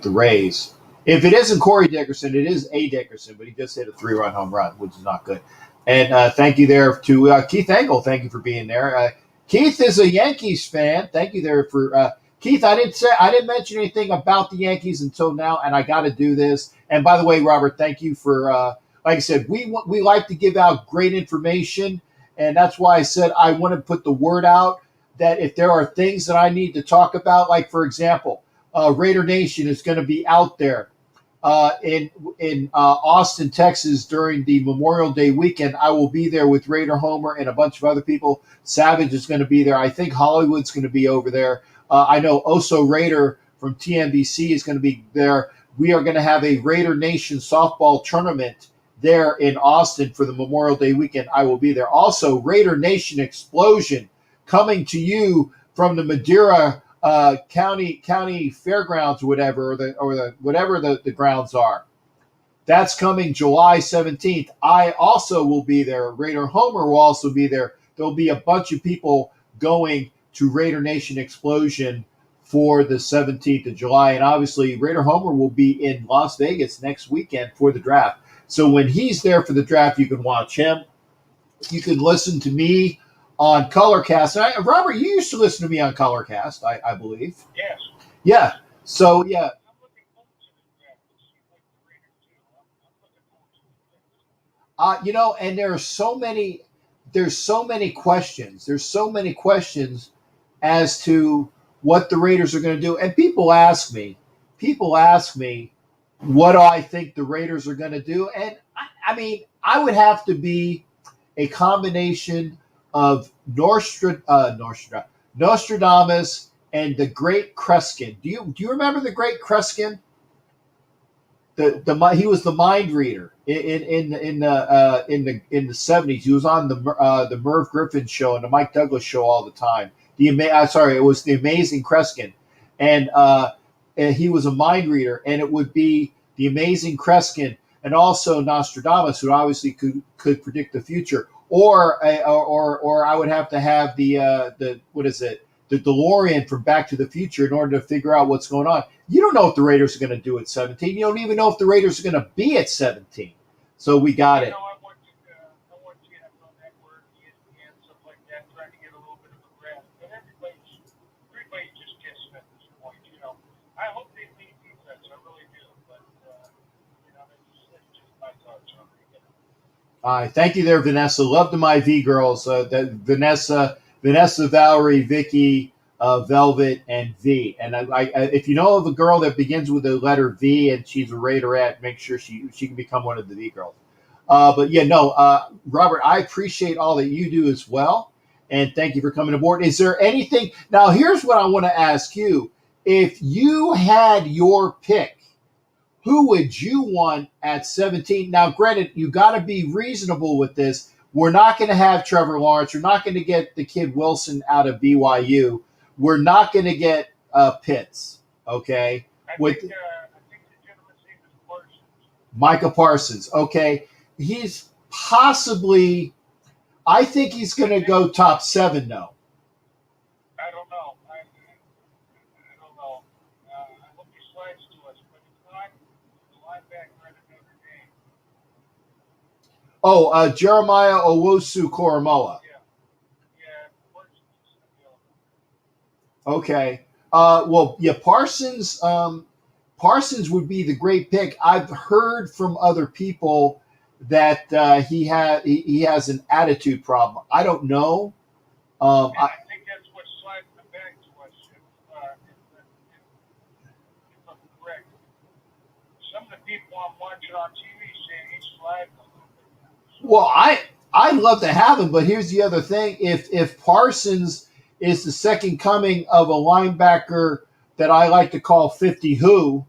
the Rays. If it isn't Corey Dickerson, it is A. Dickerson, but he just hit a 3-run home run, which is not good. And thank you there to Keith Engel. Thank you for being there. Keith is a Yankees fan. Thank you there for Keith. I didn't mention anything about the Yankees until now, and I got to do this. And by the way, Robert, thank you for like I said, we like to give out great information, and that's why I said I want to put the word out that if there are things that I need to talk about, like, for example, Raider Nation is going to be out there in Austin, Texas during the Memorial Day weekend. I will be there with Raider Homer and a bunch of other people. Savage is going to be there. I think Hollywood's going to be over there. I know Oso Raider from TNBC is going to be there. We are going to have a Raider Nation softball tournament there in Austin for the Memorial Day weekend. I will be there. Also, Raider Nation Explosion coming to you from the Madeira County Fairgrounds, or whatever, the grounds are. That's coming July 17th. I also will be there. Raider Homer will also be there. There'll be a bunch of people going to Raider Nation Explosion for the 17th of July. And obviously, Raider Homer will be in Las Vegas next weekend for the draft. So when he's there for the draft, you can watch him. You can listen to me on Colorcast. Robert, you used to listen to me on Colorcast, I believe. Yes. Yeah. So, yeah. I'm looking forward to the draft to see what the Raiders do. I'm looking forward to the draft. And there's so many questions. There's so many questions as to what the Raiders are going to do. And people ask me, what do I think the Raiders are going to do? And I mean, I would have to be a combination of Nostradamus and the Great Kreskin. Do you remember the Great Kreskin? he was the mind reader in the 70s. He was on the Merv Griffin show and the Mike Douglas show all the time. It was the Amazing Kreskin, and he was a mind reader, and it would be the Amazing Kreskin and also Nostradamus, who obviously could predict the future, or I would have to have the what is it, the DeLorean from Back to the Future in order to figure out what's going on. You don't know what the Raiders are going to do at 17. You don't even know if the Raiders are going to be at 17. So we got it. I want you to have on that word, ESPN, stuff like that, trying to get a little bit of a grasp. But everybody's just guessing at this point. I hope they beat defense. I really do. But that's just my thoughts on it. All right, thank you there, Vanessa. Love to my V girls. Vanessa, Valerie, Vicky, Velvet, and V. And if you know of a girl that begins with the letter V and she's a Raiderette, make sure she can become one of the V girls. Robert, I appreciate all that you do as well, and thank you for coming aboard. Is there anything now? Here's what I want to ask you: if you had your pick, who would you want at 17? Now, granted, you got to be reasonable with this. We're not going to have Trevor Lawrence. We're not going to get the kid Wilson out of BYU. We're not going to get Pitts, okay? I think the gentleman's name is Parsons. Micah Parsons, okay. He's possibly – I think he's going to go top 7, though. I don't know. I don't know. I hope he slides to us, but if not, the linebacker at Notre Dame. Oh, Jeremiah Owusu-Koramoah. Yeah, Parsons is available. Okay. Parsons would be the great pick. I've heard from other people that he has an attitude problem. I don't know. I think that's what slides him back to us, if I'm correct. Some of the people I'm watching on TV saying he's sliding a little bit now. Well, I'd love to have him, but here's the other thing: if Parsons is the second coming of a linebacker that I like to call 50 who,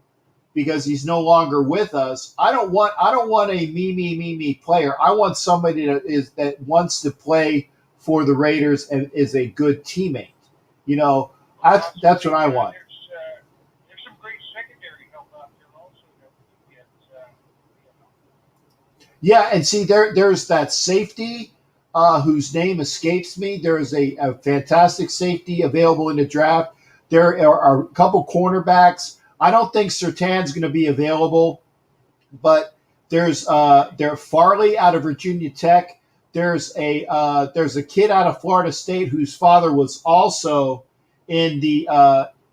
because he's no longer with us. I don't want a me player. I want somebody that wants to play for the Raiders and is a good teammate. That's what I want. There's some great secondary help out there also that we can get. Yeah, and see, there's that safety whose name escapes me. There is a fantastic safety available in the draft. There are a couple cornerbacks. I don't think Surtain's going to be available, but there's Farley out of Virginia Tech. There's a kid out of Florida State whose father was also in the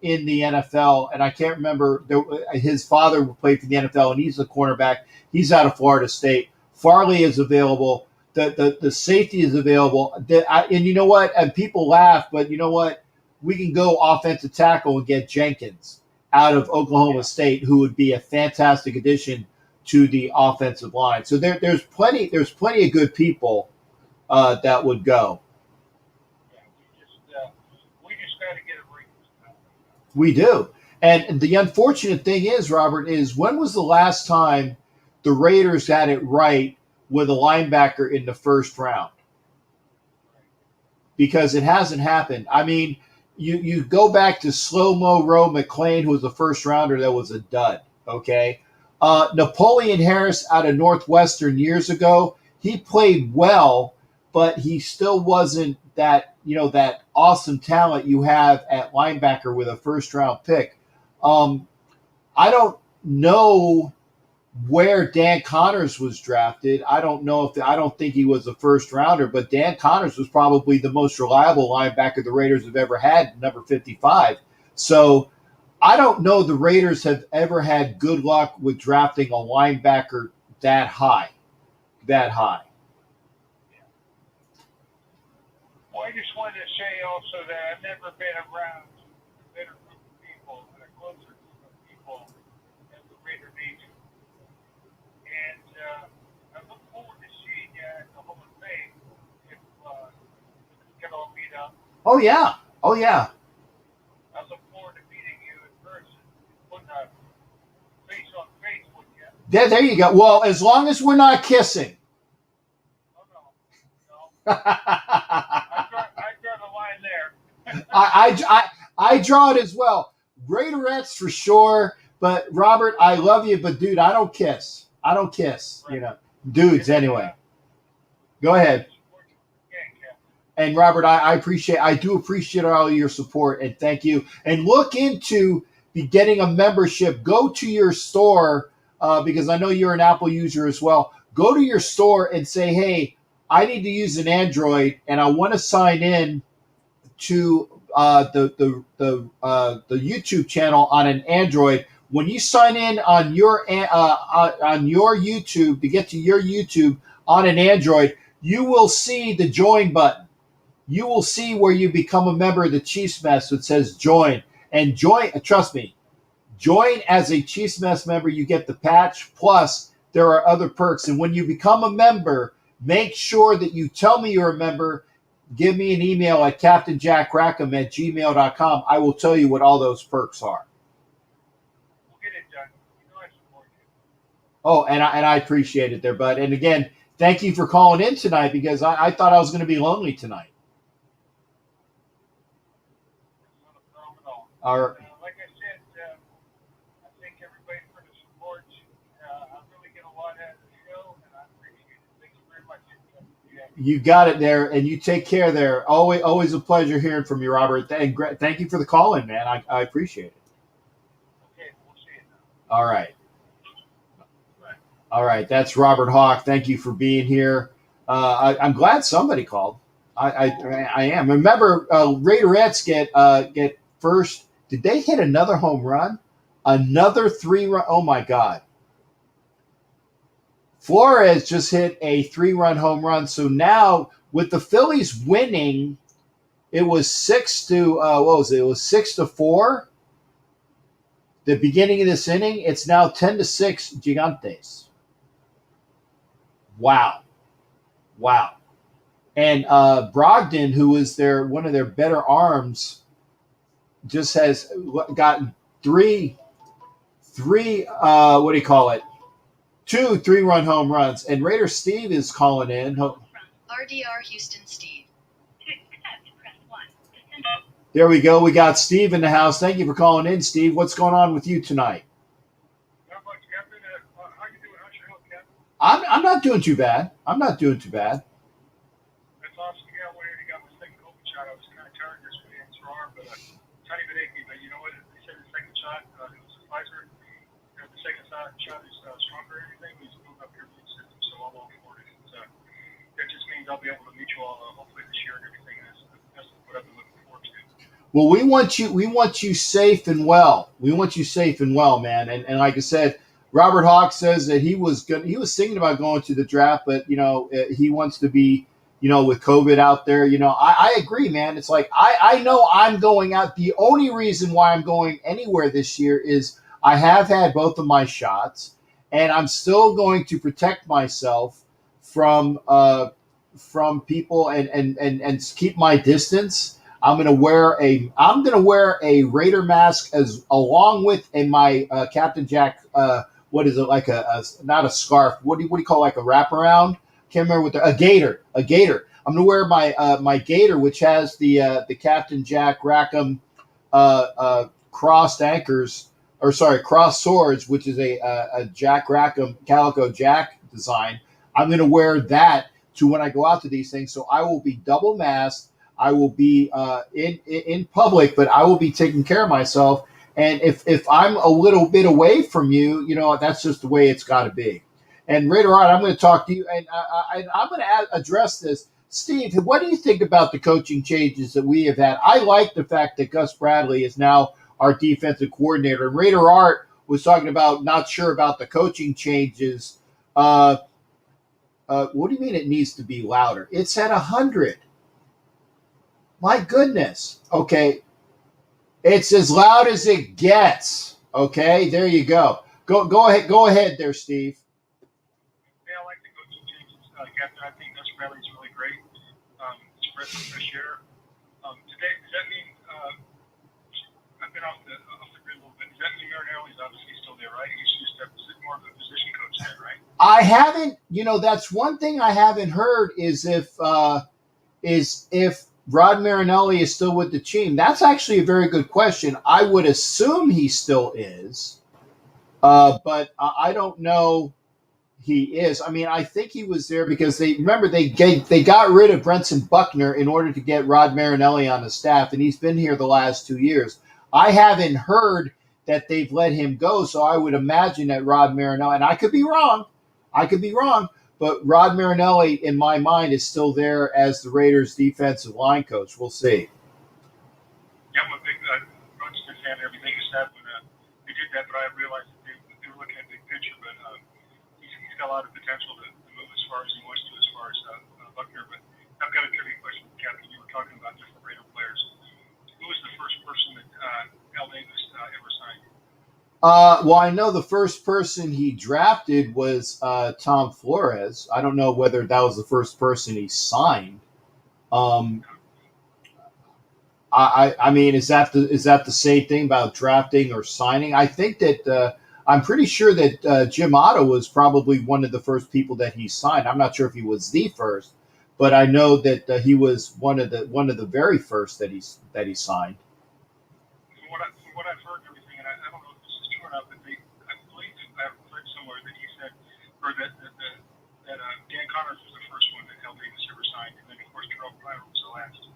NFL, and I can't remember. His father played for the NFL, and he's a cornerback. He's out of Florida State. Farley is available. The safety is available. And you know what? And people laugh, but you know what? We can go offensive tackle and get Jenkins out of Oklahoma State, who would be a fantastic addition to the offensive line. So there's plenty of good people that would go. Yeah, we just got to get it right. We do. And the unfortunate thing is, Robert, is when was the last time the Raiders got it right with a linebacker in the first round? Because it hasn't happened. I mean, you go back to Slow-Mo Roe McClain, who was a first rounder that was a dud, okay? Napoleon Harris out of Northwestern years ago, he played well, but he still wasn't that awesome talent you have at linebacker with a first-round pick. I don't know where Dan Connors was drafted. I don't think he was a first rounder, but Dan Connors was probably the most reliable linebacker the Raiders have ever had, number 55. So I don't know the Raiders have ever had good luck with drafting a linebacker that high. Well, I just wanted to say also that I've never been around a better group of people and a closer group of people than the Raider Nation. And I look forward to seeing you at the Hall of Fame if we can all meet up. Oh yeah. I look forward to meeting you in person, putting a face on face with you. There you go. Well, as long as we're not kissing. Oh, no. I draw the line there. I draw it as well. Raiderettes for sure. But Robert, I love you, but dude, I don't kiss. I don't kiss. Right. You know, dudes anyway. Go ahead. And Robert, I do appreciate all your support, and thank you. And look into getting a membership. Go to your store because I know you're an Apple user as well. Go to your store and say, "Hey, I need to use an Android, and I want to sign in to the YouTube channel on an Android." When you sign in on your YouTube to get to your YouTube on an Android, you will see the join button. You will see where you become a member of the Chiefs Mess. It says join. And join, trust me, join as a Chiefs Mess member. You get the patch. Plus, there are other perks. And when you become a member, make sure that you tell me you're a member. Give me an email at captainjackrackham@gmail.com. I will tell you what all those perks are. We'll get it done. You know I support you. Oh, and I appreciate it there, bud. And again, thank you for calling in tonight because I thought I was going to be lonely tonight. Not a problem at all. Our, Like I said, I thank everybody for the support. I really get a lot out of the show, and I appreciate it. Thank you very much. you got it there, and you take care there. Always a pleasure hearing from you, Robert. And thank you for the call in, man. I appreciate it. Okay, we'll see you now. All right. Bye. All right. That's Robert Hawk. Thank you for being here. I'm glad somebody called. I am. Remember, Raiderettes get first. Did they hit another home run? Another 3-run. Oh my God. Flores just hit a 3-run home run. So now with the Phillies winning, it was 6-4. The beginning of this inning, it's now 10-6 Gigantes. Wow. And Brogdon, who is one of their better arms, just has gotten three. What do you call it? 2 3-run home runs. And Raider Steve is calling in. RDR Houston Steve. To accept, press 1. There we go. We got Steve in the house. Thank you for calling in, Steve. What's going on with you tonight? Not much, Captain. How you doing? How's your health, Captain? I'm not doing too bad. That's awesome. Yeah, when I got my second COVID shot, I was kind of tired yesterday and sore arm, but tiny bit achy. But you know what? They said the second shot, it was a Pfizer. The second shot is stronger and everything. He's building up your immune system, so I'm all for it. That just means I'll be able to meet you all hopefully this year and everything. That's what I've been looking forward to. Well, we want you safe and well. We want you safe and well, man. And like I said, Robert Hawk says that he was thinking about going to the draft, but he wants to be, with COVID out there. I agree, man. It's like I know I'm going out. The only reason why I'm going anywhere this year is I have had both of my shots, and I'm still going to protect myself from people and keep my distance. I'm gonna wear a Raider mask along with my Captain Jack. What is it, like not a scarf? What do you call, like a wraparound? Can't remember what a gator. I'm gonna wear my gator, which has the Captain Jack Rackham crossed anchors, or sorry, crossed swords, which is a Jack Rackham Calico Jack design. I'm gonna wear that to when I go out to these things. So I will be double masked. I will be in public, but I will be taking care of myself. And if I'm a little bit away from you, that's just the way it's got to be. And later on, I'm going to talk to you, and I'm going to address this. Steve, what do you think about the coaching changes that we have had? I like the fact that Gus Bradley is now our defensive coordinator. And Raider Art was talking about not sure about the coaching changes. What do you mean it needs to be louder? It's at 100. My goodness. Okay. It's as loud as it gets. Okay. There you go. Go ahead. Go ahead there, Steve. Yeah, I like the coaching changes, Captain. I think Gus Bradley's really great. It's breath of fresh air. Today, does that mean I've been off the grid a little bit that Marinelli's obviously still there, right? He's just more of a position coach there, right? I haven't, that's one thing I haven't heard is if Rod Marinelli is still with the team. That's actually a very good question. I would assume he still is, but I don't know. He is. I mean, I think he was there because they got rid of Brenson Buckner in order to get Rod Marinelli on the staff, and he's been here the last 2 years. I haven't heard that they've let him go, so I would imagine that Rod Marinelli, and I could be wrong, but Rod Marinelli, in my mind, is still there as the Raiders' defensive line coach. We'll see. Yeah, I'm a big Brunson fan. Everything is sad when they did that, but I realized that they were looking at the big picture. But he's got a lot of potential to move as far as he wants to, as far as Buckner. But I've got a trivia question, Captain. You were talking about different Raider players. Who was the first person that Al Davis ever signed? Well, I know the first person he drafted was Tom Flores. I don't know whether that was the first person he signed. I mean, is that the same thing about drafting or signing? I think that I'm pretty sure that Jim Otto was probably one of the first people that he signed. I'm not sure if he was the first, but I know that he was one of the very first that he signed. From what I've heard and everything, and I don't know if this is true or not, but I believe I've read somewhere that he said, or that Dan Connors was the first one that Al Davis ever signed, and then of course Terrell Pryor was the last.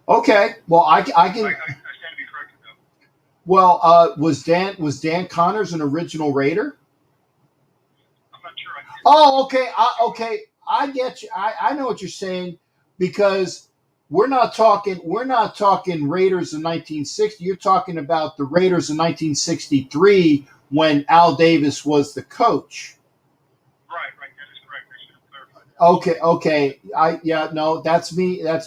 Okay, well I can. I stand to be corrected though. Well, was Dan Connors an original Raider? I'm not sure. Oh, okay. Okay, I get you. I know what you're saying because we're not talking Raiders in 1960. You're talking about the Raiders in 1963 when Al Davis was the coach. Right. That is correct. I should have clarified that. Okay. That's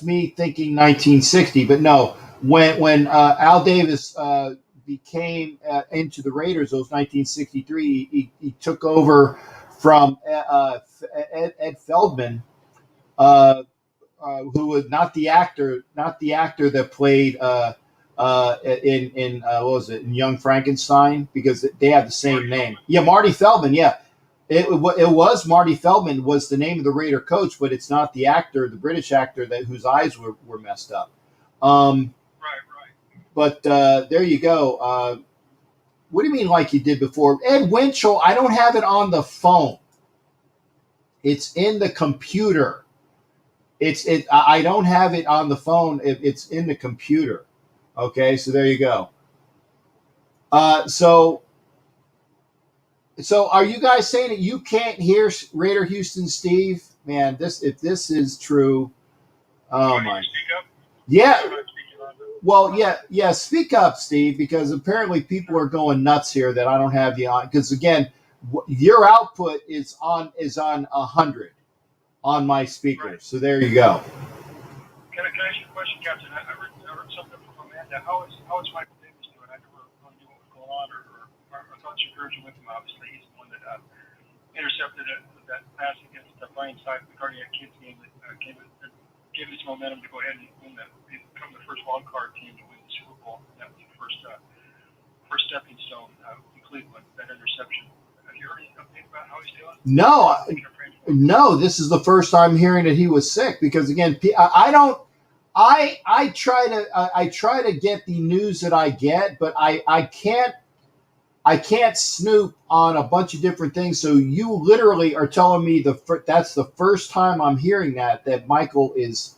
me thinking 1960, but no. When Al Davis became into the Raiders, it was 1963. He took over from Ed Feldman, who was not the actor that played in what was it, in Young Frankenstein, because they have the same name. Yeah, Marty Feldman. Yeah, it was Marty Feldman was the name of the Raider coach, but it's not the actor, the British actor whose eyes were messed up. Right. But there you go. What do you mean like you did before? Ed Winchell, I don't have it on the phone. It's in the computer. I don't have it on the phone. It's in the computer. Okay, so there you go. So are you guys saying that you can't hear Raider Houston Steve? Man, if this is true, oh my. Speak up? Yeah. Well, yeah. Speak up, Steve, because apparently people are going nuts here that I don't have you on. Because again, your output is on 100 on my speaker. Right. So there you go. Can I ask you a question, Captain? I heard something from Amanda. How is Michael Davis doing? I never knew what was going on, or I thought you heard you with him. Obviously, he's the one that intercepted that pass against the Brian Side, the Cardiac Kids game that gave us momentum to go ahead and become the first wild card team to win the Super Bowl. That was the first stepping stone in Cleveland. That interception. Have you heard any update about how he's doing? No. This is the first I'm hearing that he was sick. Because again, I try to get the news that I get, but I can't snoop on a bunch of different things. So you literally are telling me that's the first time I'm hearing that Michael is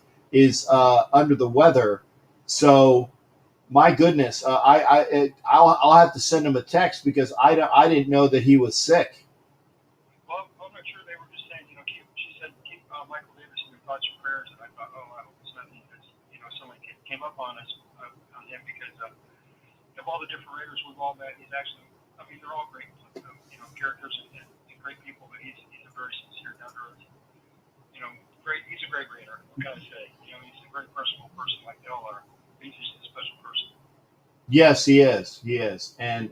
under the weather. So my goodness, I'll have to send him a text because I didn't know that he was sick. Well, I'm not sure. They were just saying, she said keep Michael Davis in your thoughts and prayers, and I thought, I hope it's nothing that's someone came up on us on him because of all the different Raiders we've all met. He's actually, they're all great, characters and great people, but he's a very sincere, down to earth, great. He's a great Raider. What can I say? He's a very personal person, like they all are. He's just a special person. Yes, he is. He is. And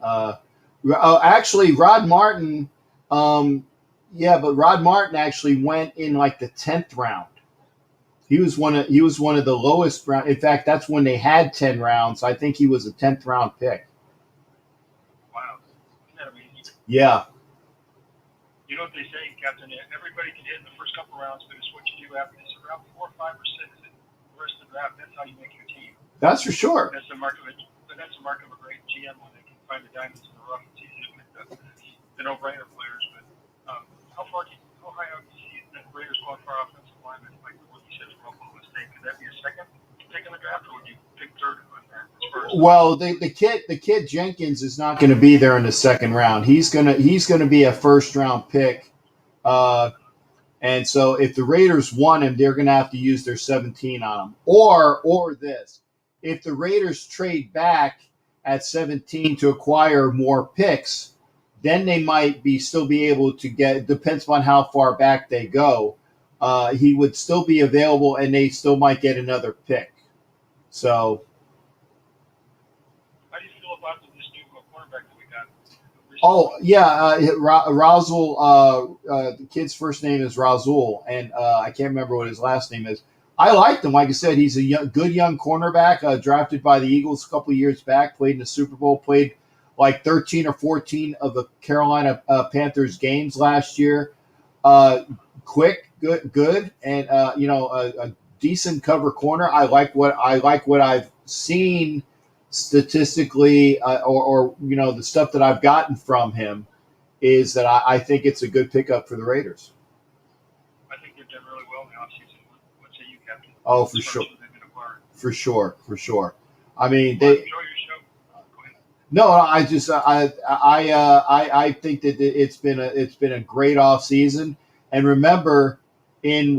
actually, Rod Martin. But Rod Martin actually went in like the 10th round. He was one of the lowest round. In fact, that's when they had 10 rounds. I think he was a 10th round pick. Yeah. You know what they say, Captain? Everybody can hit in the first couple rounds, but it's what you do after this. Around 4 or 5% is it. The rest of the draft, that's how you make your team. That's for sure. That's the mark of a great GM when they can find the diamonds in the rough. It's easy to pick the no-brainer players, but how high up do you see the Raiders going for offensive linemen, like what you said from Oklahoma State? Could that be a second pick in the draft, or would you pick third on that? Well, the kid Jenkins is not going to be there in the second round. He's gonna be a first round pick. And so if the Raiders want him, they're going to have to use their 17 on him. Or this, if the Raiders trade back at 17 to acquire more picks, then they might still be able to get. Depends on how far back they go. He would still be available, and they still might get another pick. So. How do you feel about this new cornerback that we got? Oh yeah, Razul. The kid's first name is Razul, and I can't remember what his last name is. I liked him. Like I said, he's a good young cornerback, drafted by the Eagles a couple of years back. Played in the Super Bowl. Played like 13 or 14 of the Carolina Panthers games last year. Quick, good, and a decent cover corner. I like what I've seen statistically, or the stuff that I've gotten from him is that I think it's a good pickup for the Raiders. I think they've done really well in the offseason. What say you, Captain? Oh, for sure. I mean, they. Enjoy your show. Go ahead. No, I just I think that it's been a great off season. And remember, in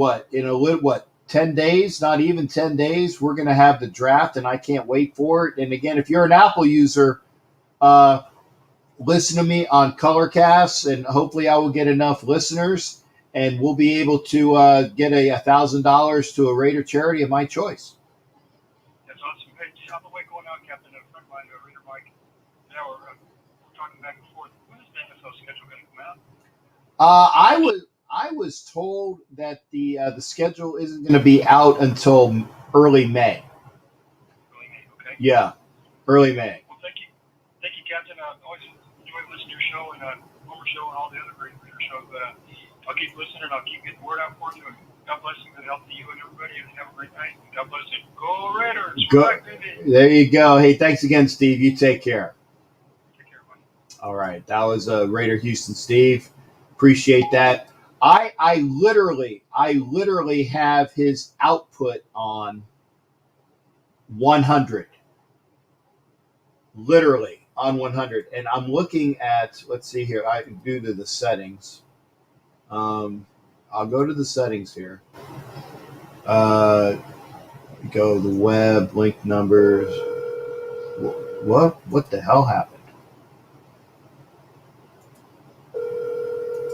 10 days, not even 10 days, we're going to have the draft, and I can't wait for it. And again, if you're an Apple user, listen to me on Colorcast, and hopefully I will get enough listeners, and we'll be able to get $1,000 to a Raider charity of my choice. That's awesome. Hey, just on the way going out, Captain, a friend of mine, Raider Mike, now we're talking back and forth. When is the NFL schedule going to come out? I was told that the schedule isn't going to be out until early May. Early May, okay. Yeah, early May. Well, thank you, Captain. Always enjoy listening to your show and Homer Show and all the other great Raider shows. I'll keep listening. I'll keep getting the word out for you. And God bless you. Good health to you and everybody. And have a great night. And God bless you. Go Raiders! Go. There you go. Hey, thanks again, Steve. You take care. Take care, buddy. All right, that was Raider Houston Steve. Appreciate that. I literally have his output on 100. Literally on 100. And I'm looking at, let's see here, I can go to the settings. I'll go to the settings here. Go to the web, link numbers. What the hell happened?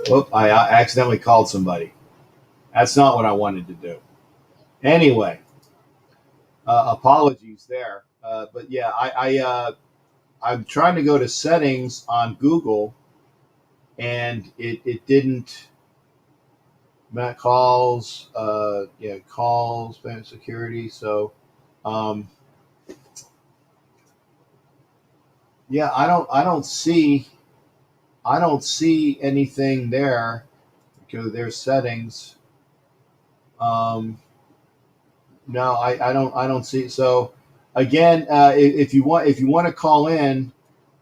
Whoop, I accidentally called somebody. That's not what I wanted to do. Anyway, apologies there. But yeah, I'm trying to go to settings on Google, and it didn't. Matt calls, calls, security. So, yeah, I don't see anything there. Go to their settings. No, I don't see. So again, if you want to call in,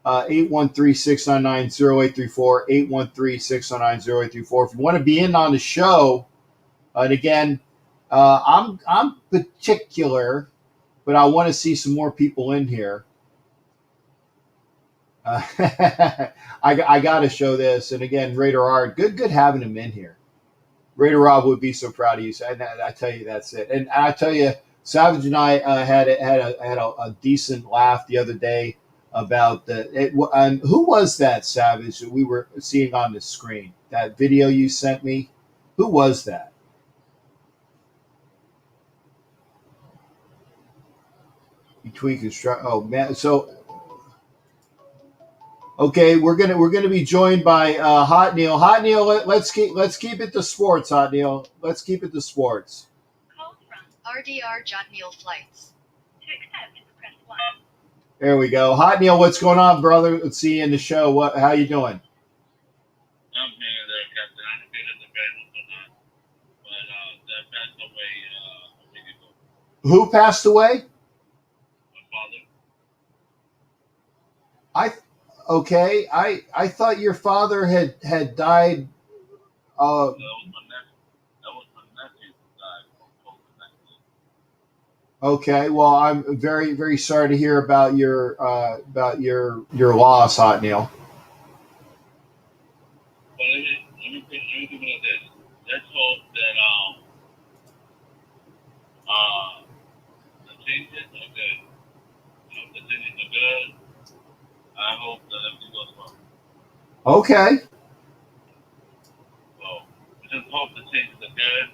813-699-0834, 813-699-0834. If you want to be in on the show, and again, I'm particular, but I want to see some more people in here. I got to show this, and again, Raider Art, good having him in here. Raider Rob would be so proud of you. So I tell you, that's it. And I tell you, Savage and I had a decent laugh the other day about who was that, Savage, that we were seeing on the screen? That video you sent me? Who was that? Between construct. Oh man, so. Okay, we're gonna be joined by Hot Neil. Hot Neil, let's keep it to sports. Hot Neil, let's keep it to sports. Call from RDR Jotneil Flights. To accept, press 1. There we go. Hot Neil, what's going on, brother? Let's see you in the show. How you doing? I'm here there, Captain. I don't feel the band or not, but that passed away a week ago. Who passed away? My father. I thought your father had died. That was my nephew. That was my nephew who died from COVID-19. Okay, well, I'm very, very sorry to hear about your loss, Hot Neil. But let me put it like this. Let's hope that the changes are good. If the changes are good, I hope that everything goes well. Okay. So we just hope the changes are good,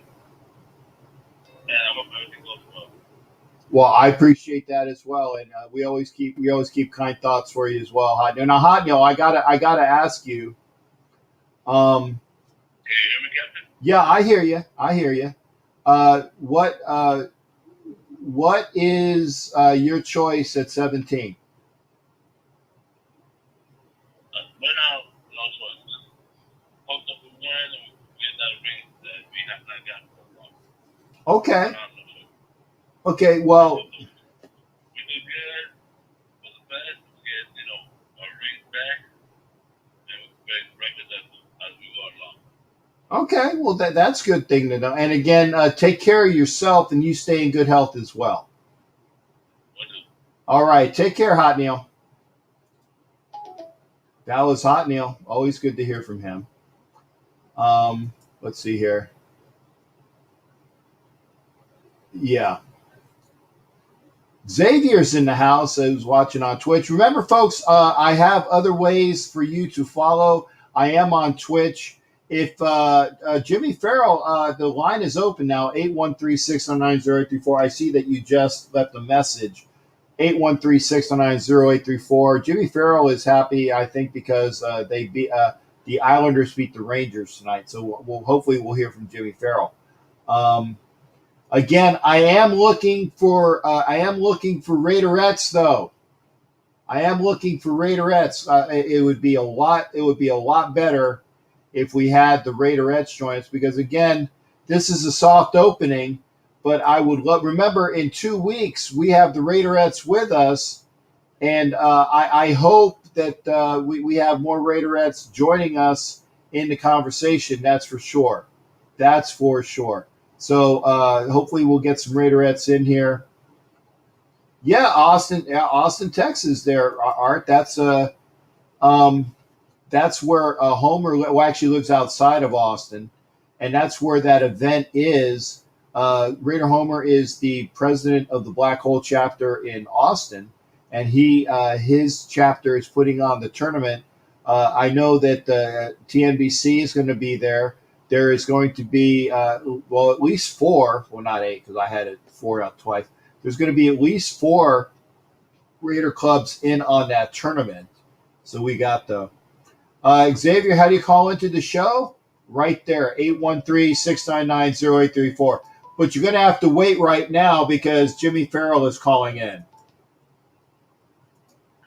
and I hope everything goes well. Well, I appreciate that as well, and we always keep kind thoughts for you as well, Hot Neil. Now, Hot Neil, I gotta ask you. Can you hear me, Captain? Yeah, I hear you. I hear you. What is your choice at 17? Right now, no choice. Just hope that we win and we get that ring that we have not gotten for a while. Okay. No choice. Okay. Well, We do good for the best. We get our rings back, and we break records as we go along. okay. Well, that's a good thing to know. And again, take care of yourself, and you stay in good health as well. We'll do. All right. Take care, Hot Neil. That was Hot Neil. Always good to hear from him. Let's see here. Yeah. Xavier's in the house. Who's watching on Twitch. Remember, folks, I have other ways for you to follow. I am on Twitch. If Jimmy Farrell, the line is open now, 813-609-0834. I see that you just left a message. 813-609-0834. Jimmy Farrell is happy, I think, because the Islanders beat the Rangers tonight. So hopefully we'll hear from Jimmy Farrell. Again, I am looking for Raiderettes though. I am looking for Raiderettes. It would be a lot better if we had the Raiderettes join us, because again, this is a soft opening. But I would love. Remember, in 2 weeks we have the Raiderettes with us, and I hope that we have more Raiderettes joining us in the conversation. That's for sure. That's for sure. So hopefully we'll get some Raiderettes in here. Yeah, Austin, Texas. There, Art. That's where Homer actually lives outside of Austin, and that's where that event is. Raider Homer is the president of the Black Hole chapter in Austin, and his chapter is putting on the tournament. I know that TNBC is going to be there. There is going to be, at least 4, well, not 8, because I had it 4 out twice. There's going to be at least 4 Raider clubs in on that tournament. So we got the Xavier, how do you call into the show? Right there, 813-699-0834. But you're going to have to wait right now because Jimmy Farrell is calling in.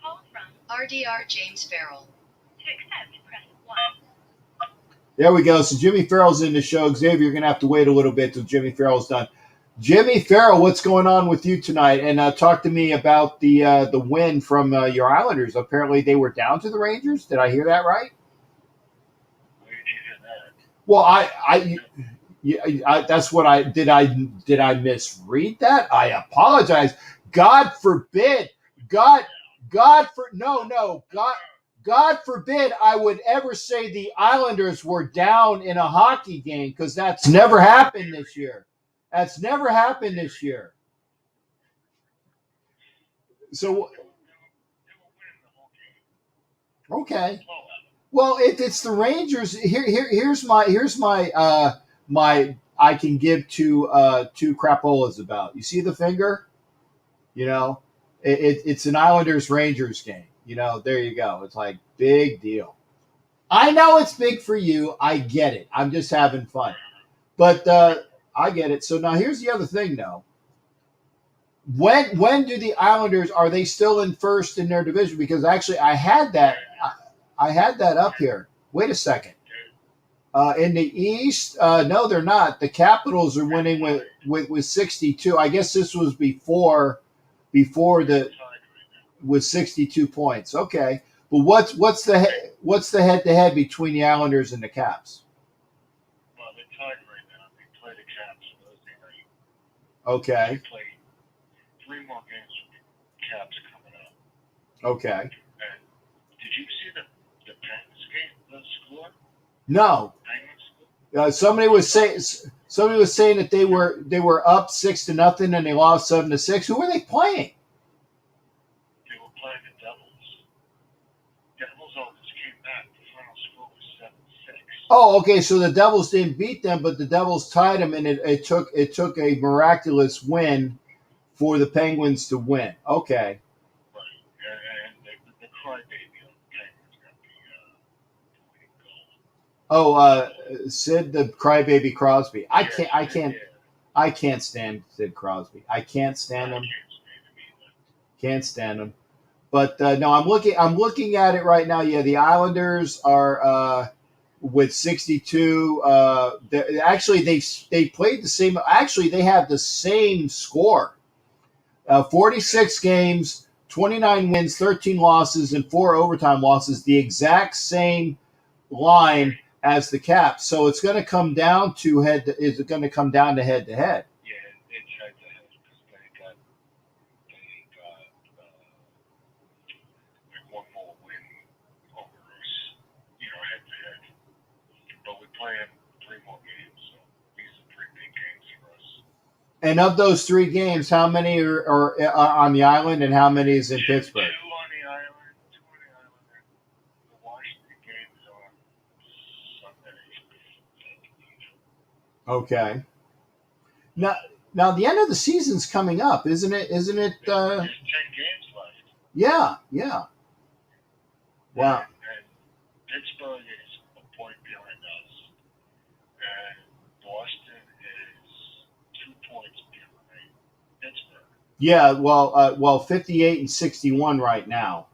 Call from RDR James Farrell. To accept, press 1. There we go. So Jimmy Farrell's in the show. Xavier, you're going to have to wait a little bit till Jimmy Farrell's done. Jimmy Farrell, what's going on with you tonight? And talk to me about the win from your Islanders. Apparently they were down to the Rangers. Did I hear that right? Well, that's what I did. I misread that? I apologize. God forbid. God forbid I would ever say the Islanders were down in a hockey game, because that's never happened this year. That's never happened this year. So, okay. Well, if it's the Rangers, here's my I can give two crapolas about. You see the finger? It's an Islanders Rangers game. There you go. It's like big deal. I know it's big for you. I get it. I'm just having fun. But I get it. So now here's the other thing, though. When do the Islanders, are they still in first in their division? Because actually I had that up here. Wait a second. In the East, no, they're not. The Capitals are winning with 62. I guess this was before the with 62 points. Okay, but what's the head to head between the Islanders and the Caps? Well, they're tied right now. They play the Caps Thursday night. Okay, They play 3 more games with the Caps coming up. okay. And did you see the Penguins game? The score? No, Penguins score? somebody was saying that they were up 6-0 and they lost 7-6. Who were they playing? They were playing the Devils. Devils almost came back. The final score was 7-6. Oh, okay. So the Devils didn't beat them, but the Devils tied them, and it took a miraculous win for the Penguins to win. Okay. Right. And the crybaby on the Penguins got the winning goal. Oh, Sid the crybaby Crosby. I Yeah. can't stand Sid Crosby. I can't stand him. Can't stand him. But no, I'm looking at it right now. Yeah, the Islanders are with 62. Actually, they played the same. Actually, they have the same score. 46 games, 29 wins, 13 losses, and 4 overtime losses. The exact same line as the Caps. So it's going to come down to head. Is it going to come down to head to head? Yeah, it's head to head because they got like one more win over us, head to head. But we're playing 3 more games, so these are 3 big games for us. And of those 3 games, how many are on the island, and how many is in Pittsburgh? 2 on the island, 2 on the island, and the Washington game is on Sunday. Okay. Now the end of the season's coming up, isn't it? There's 10 games left. Yeah. Wow. And Pittsburgh is a point behind us, and Boston is 2 points behind Pittsburgh. Yeah. Well, 58 and 61 right now.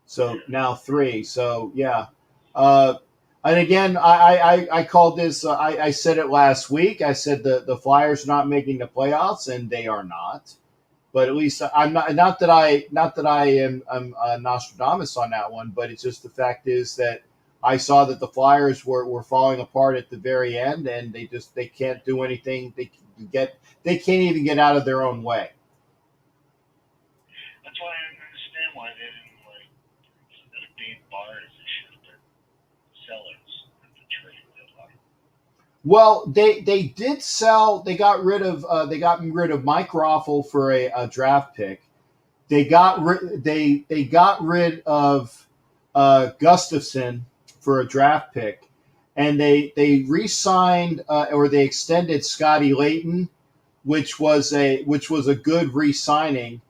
So now 3. So yeah. And again, I called this. I said it last week. I said the Flyers are not making the playoffs, and they are not. But at least I'm not. Not that I am Nostradamus on that one. But it's just the fact is that I saw that the Flyers were falling apart at the very end, and they can't do anything. They can't even get out of their own way. That's why I understand why they didn't instead of being buyers, they should have been sellers at the trade deadline. Well, they did sell. They got rid of Mike Raffle for a draft pick. They got rid of Gustafson for a draft pick, and they re-signed or they extended Scotty Layton, which was a good re-signing.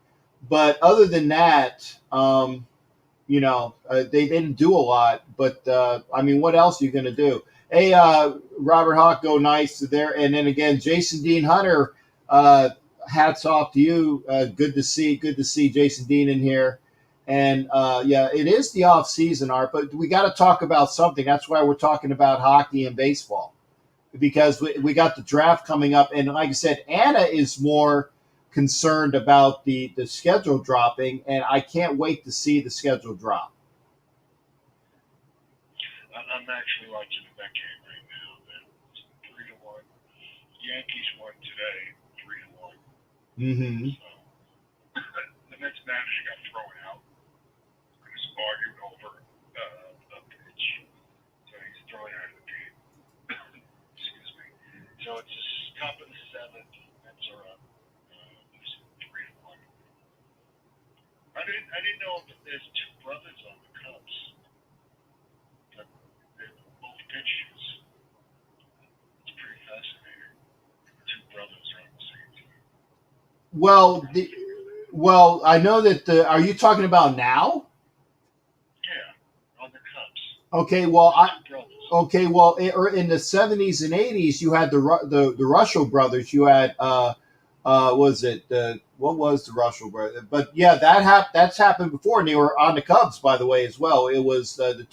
But other than that, they didn't do a lot. But I mean, what else are you going to do? Hey, Robert Hawk, go nice there. And then again, Jason Dean Hunter, hats off to you. Good to see Jason Dean in here. And yeah, it is the off season, Art, but we got to talk about something. That's why we're talking about hockey and baseball, because we got the draft coming up. And like I said, Anna is more concerned about the schedule dropping, and I can't wait to see the schedule drop. I'm actually watching that game right now. It's 3-1. Yankees won today, 3-1. Mm-hmm. So the Mets manager got thrown out. He was arguing over a pitch, so he's thrown out of the game. Excuse me. So it's the top of the 7th. Mets are up. Losing 3-1. I didn't know that there's 2 brothers on the Cubs. They're both pitchers. It's pretty fascinating. 2 brothers are on the same team. Well, I know that are you talking about now? Yeah, on the Cubs. Okay, well, 2 brothers. Okay, well, in the 70s and 80s, you had the Russell brothers. You had what was the Russell brothers? But yeah, that's happened before, and they were on the Cubs, by the way, as well. It was the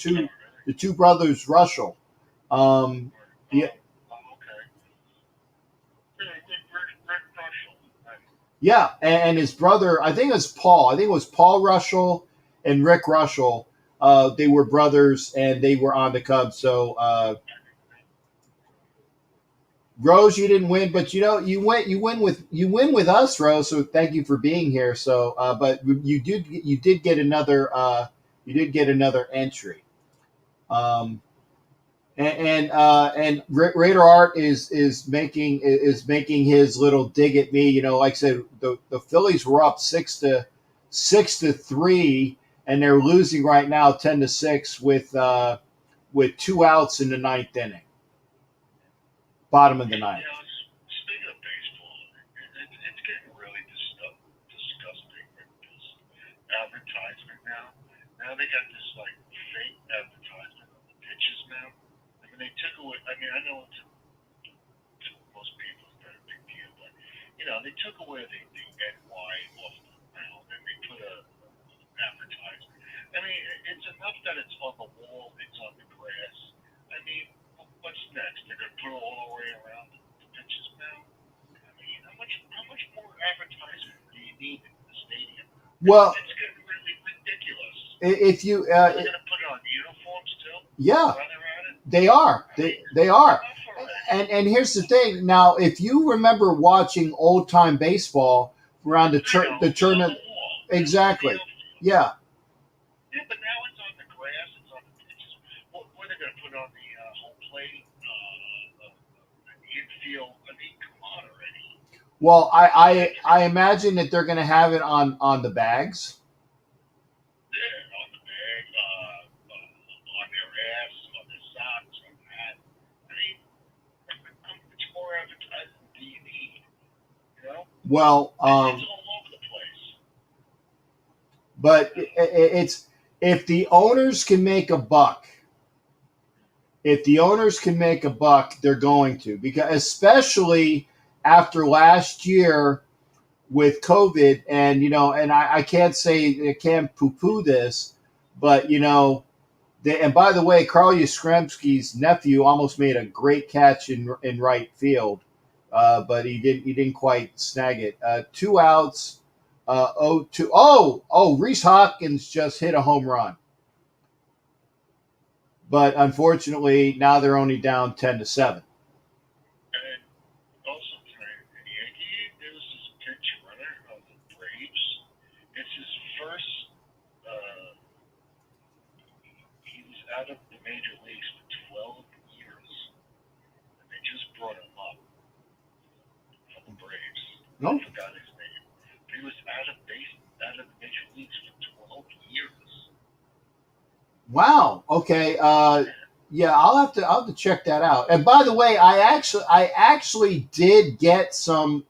two brothers Russell. Yeah, Okay. Yeah, Rick Russell. yeah, and his brother, I think it was Paul. I think it was Paul Russell and Rick Russell. They were brothers, and they were on the Cubs. So Rose, you didn't win, but you win with us, Rose. So thank you for being here. So, but you did get another entry. Um, and Raider Art is making his little dig at me. Like I said, the Phillies were up 6-3, and they're losing right now 10-6 with 2 outs in the ninth inning, bottom of the ninth. Speaking of baseball, it's getting really disgusting with this advertisement now. Now they got this like fake advertisement of the pitches now. I mean, they took away. I mean, I know to most people it's not a big deal, but they took away the NY off the mound and they put a advertisement. I mean, it's enough that it's on the wall, it's on the grass. I mean, what's next? They're gonna put it all the way around the pitches now. I mean, how much more advertisement do you need in the stadium? Well, It's getting really ridiculous. if you They're gonna put it on uniforms too. yeah, While they're at it. they are. They are. Enough already. And here's the thing. Now, if you remember watching old time baseball around the It's on tournament, the wall. exactly. Yeah. Yeah, but now it's on the grass. It's on the pitches. What are they gonna put on the home plate? The infield. I mean, come on already. Well, I imagine that they're going to have it on the bags. Yeah, on the bag, on their ass, on their socks, on the hat. I mean, how much more advertising do you need? Well, It's all over the place. but it's if the owners can make a buck. If the owners can make a buck, they're going to, because especially after last year with COVID, and I can't say I can't poo-poo this, but and by the way, Carl Yastrzemski's nephew almost made a great catch in right field, but he didn't quite snag it. 2 outs, 0-2. Reese Hopkins just hit a home run, but unfortunately now they're only down 10-7. And also tonight in Yankee, there was this pinch runner of the Braves. It's his first. He was out of the major leagues for 12 years, and they just brought him up from the Braves. No. I forgot his name. But he was out of the major leagues for 12 years. Wow. Okay. Yeah, I'll have to check that out. And by the way, I actually did get some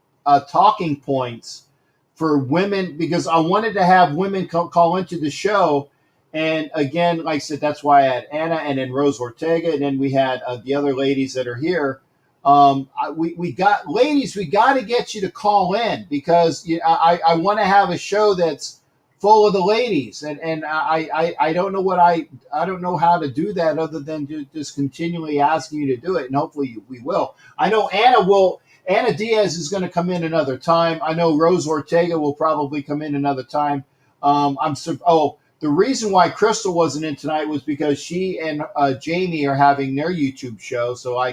talking points for women, because I wanted to have women call into the show. And again, like I said, that's why I had Anna and then Rose Ortega, and then we had the other ladies that are here. We got to get you to call in, because I want to have a show that's full of the ladies, and I don't know I don't know how to do that other than just continually asking you to do it, and hopefully we will. I know Anna Diaz is going to come in another time. I know Rose Ortega will probably come in another time. The reason why Crystal wasn't in tonight was because she and Jamie are having their YouTube show, so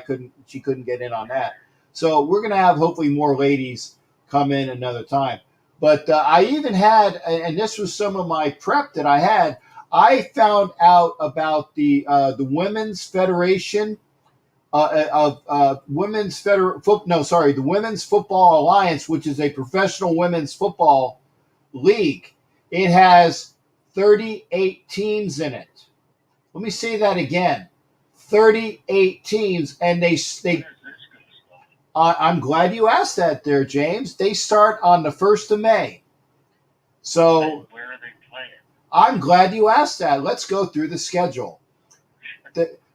she couldn't get in on that. So we're going to have hopefully more ladies come in another time. But I even had, and this was some of my prep that I had, I found out about the Women's Federation the Women's Football Alliance, which is a professional women's football league. It has 38 teams in it. Let me say that again. 38 teams, and I'm glad you asked that there, James. They start on the 1st of May. So where are they playing? I'm glad you asked that. Let's go through the schedule.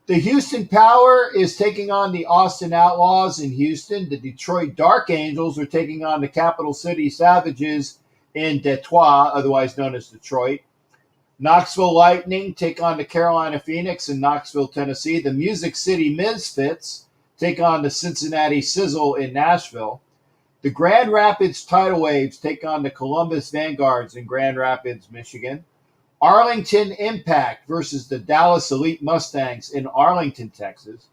The Houston Power is taking on the Austin Outlaws in Houston. The Detroit Dark Angels are taking on the Capital City Savages in Detroit, otherwise known as Detroit. Knoxville Lightning take on the Carolina Phoenix in Knoxville, Tennessee. The Music City Misfits take on the Cincinnati Sizzle in Nashville. The Grand Rapids Tidal Waves take on the Columbus Vanguards in Grand Rapids, Michigan. Arlington Impact versus the Dallas Elite Mustangs in Arlington, Texas.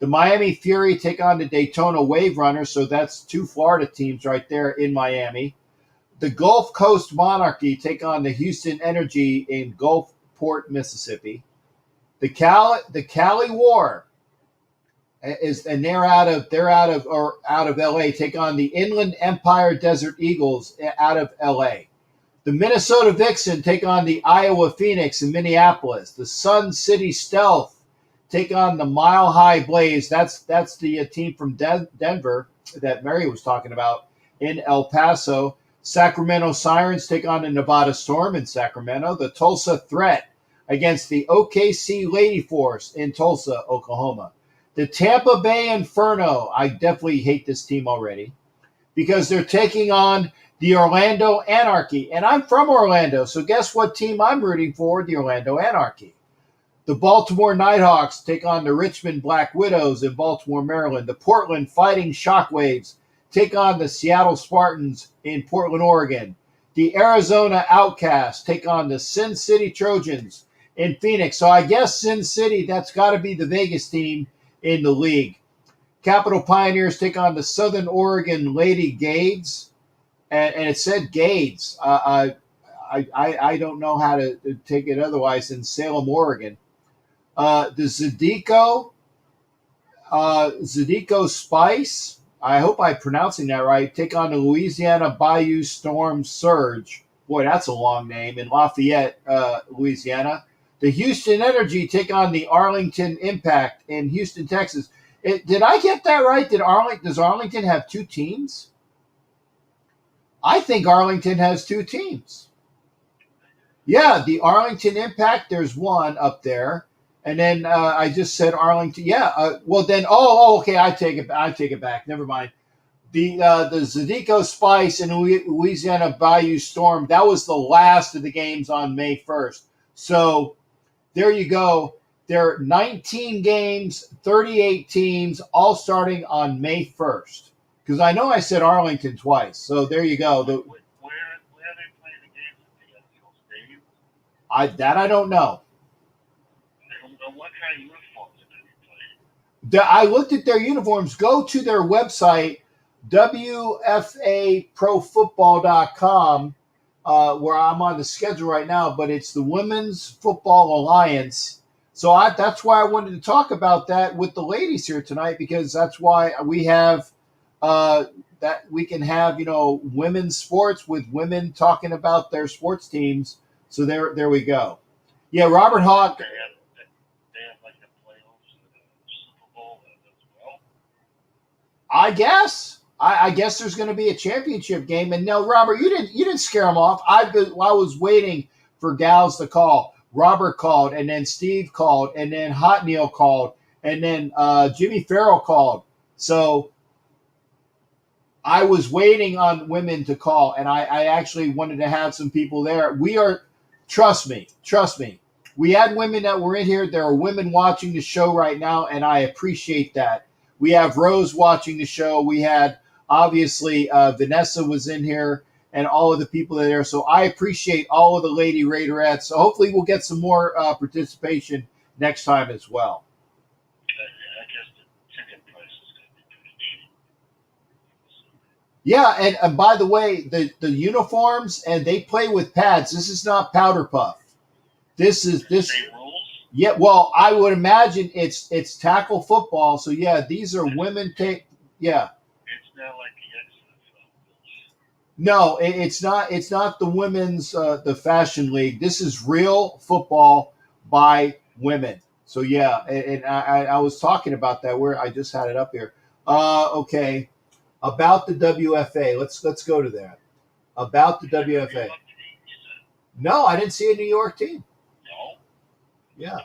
The Miami Fury take on the Daytona Wave Runners, so that's two Florida teams right there in Miami. The Gulf Coast Monarchy take on the Houston Energy in Gulfport, Mississippi. The Cali War they're out of LA, take on the Inland Empire Desert Eagles out of LA. The Minnesota Vixen take on the Iowa Phoenix in Minneapolis. The Sun City Stealth take on the Mile High Blaze. That's the team from Denver that Mary was talking about in El Paso. Sacramento Sirens take on the Nevada Storm in Sacramento. The Tulsa Threat against the OKC Lady Force in Tulsa, Oklahoma. The Tampa Bay Inferno, I definitely hate this team already because they're taking on the Orlando Anarchy. And I'm from Orlando, so guess what team I'm rooting for? The Orlando Anarchy. The Baltimore Nighthawks take on the Richmond Black Widows in Baltimore, Maryland. The Portland Fighting Shockwaves take on the Seattle Spartans in Portland, Oregon. The Arizona Outcasts take on the Sin City Trojans in Phoenix. So I guess Sin City, that's got to be the Vegas team in the league. Capitol Pioneers take on the Southern Oregon Lady Gades. And it said Gades. I don't know how to take it otherwise in Salem, Oregon. The Zydeco Spice, I hope I'm pronouncing that right, take on the Louisiana Bayou Storm Surge. Boy, that's a long name, in Lafayette, Louisiana. The Houston Energy take on the Arlington Impact in Houston, Texas. Did I get that right? Does Arlington have two teams? I think Arlington has two teams. Yeah, the Arlington Impact, there's one up there. And then I just said Arlington. Yeah, well then, okay, I take it back. Never mind. The Zydeco Spice and Louisiana Bayou Storm, that was the last of the games on May 1st. So there you go. There are 19 games, 38 teams, all starting on May 1st. Because I know I said Arlington twice. So there you go. Where are they playing the games at the National Stadium? I don't know. What kind of uniforms are they playing? I looked at their uniforms. Go to their website, WFAProFootball.com, where I'm on the schedule right now, but it's the Women's Football Alliance. So that's why I wanted to talk about that with the ladies here tonight, because that's why we have that we can have, women's sports with women talking about their sports teams. So there we go. Yeah, Robert Hawk. They have like the playoffs and the Super Bowl as well. I guess. I guess there's going to be a championship game. And no, Robert, you didn't scare them off. I was waiting for gals to call. Robert called, and then Steve called, and then Hot Neil called, and then Jimmy Farrell called. So I was waiting on women to call, and I actually wanted to have some people there. Trust me. We had women that were in here. There are women watching the show right now, and I appreciate that. We have Rose watching the show. We had, obviously, Vanessa was in here, and all of the people that are there. So I appreciate all of the Lady Raiderettes. So hopefully we'll get some more participation next time as well. I guess the ticket price is going to be pretty cheap. Yeah, and by the way, the uniforms, and they play with pads. This is not powder puff. This. Same rules? Yeah, well, I would imagine it's tackle football. So yeah, these are women yeah. It's not like the XFL rules. No, it's not. It's not the women's the fashion league. This is real football by women. So yeah, and I was talking about that where I just had it up here. Okay, about the WFA. Let's go to that. About the WFA. No, I didn't see a New York team. No.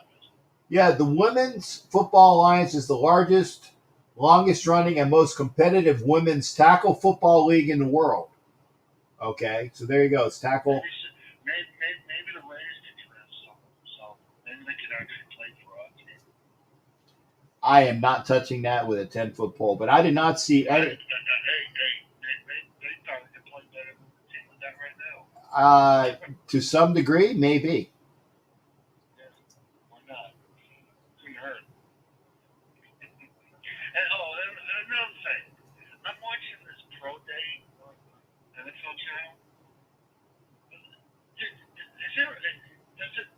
Yeah. The Women's Football Alliance is the largest, longest running, and most competitive women's tackle football league in the world. Okay, so there you go. It's tackle. Maybe the Raiders can I am not touching that with a 10-foot pole. But I did not see Hey, any. they thought they play better than the team with that right now. To some degree, maybe. Yeah, why not? Couldn't hurt. And another thing, I'm watching this pro day on NFL channel. Does it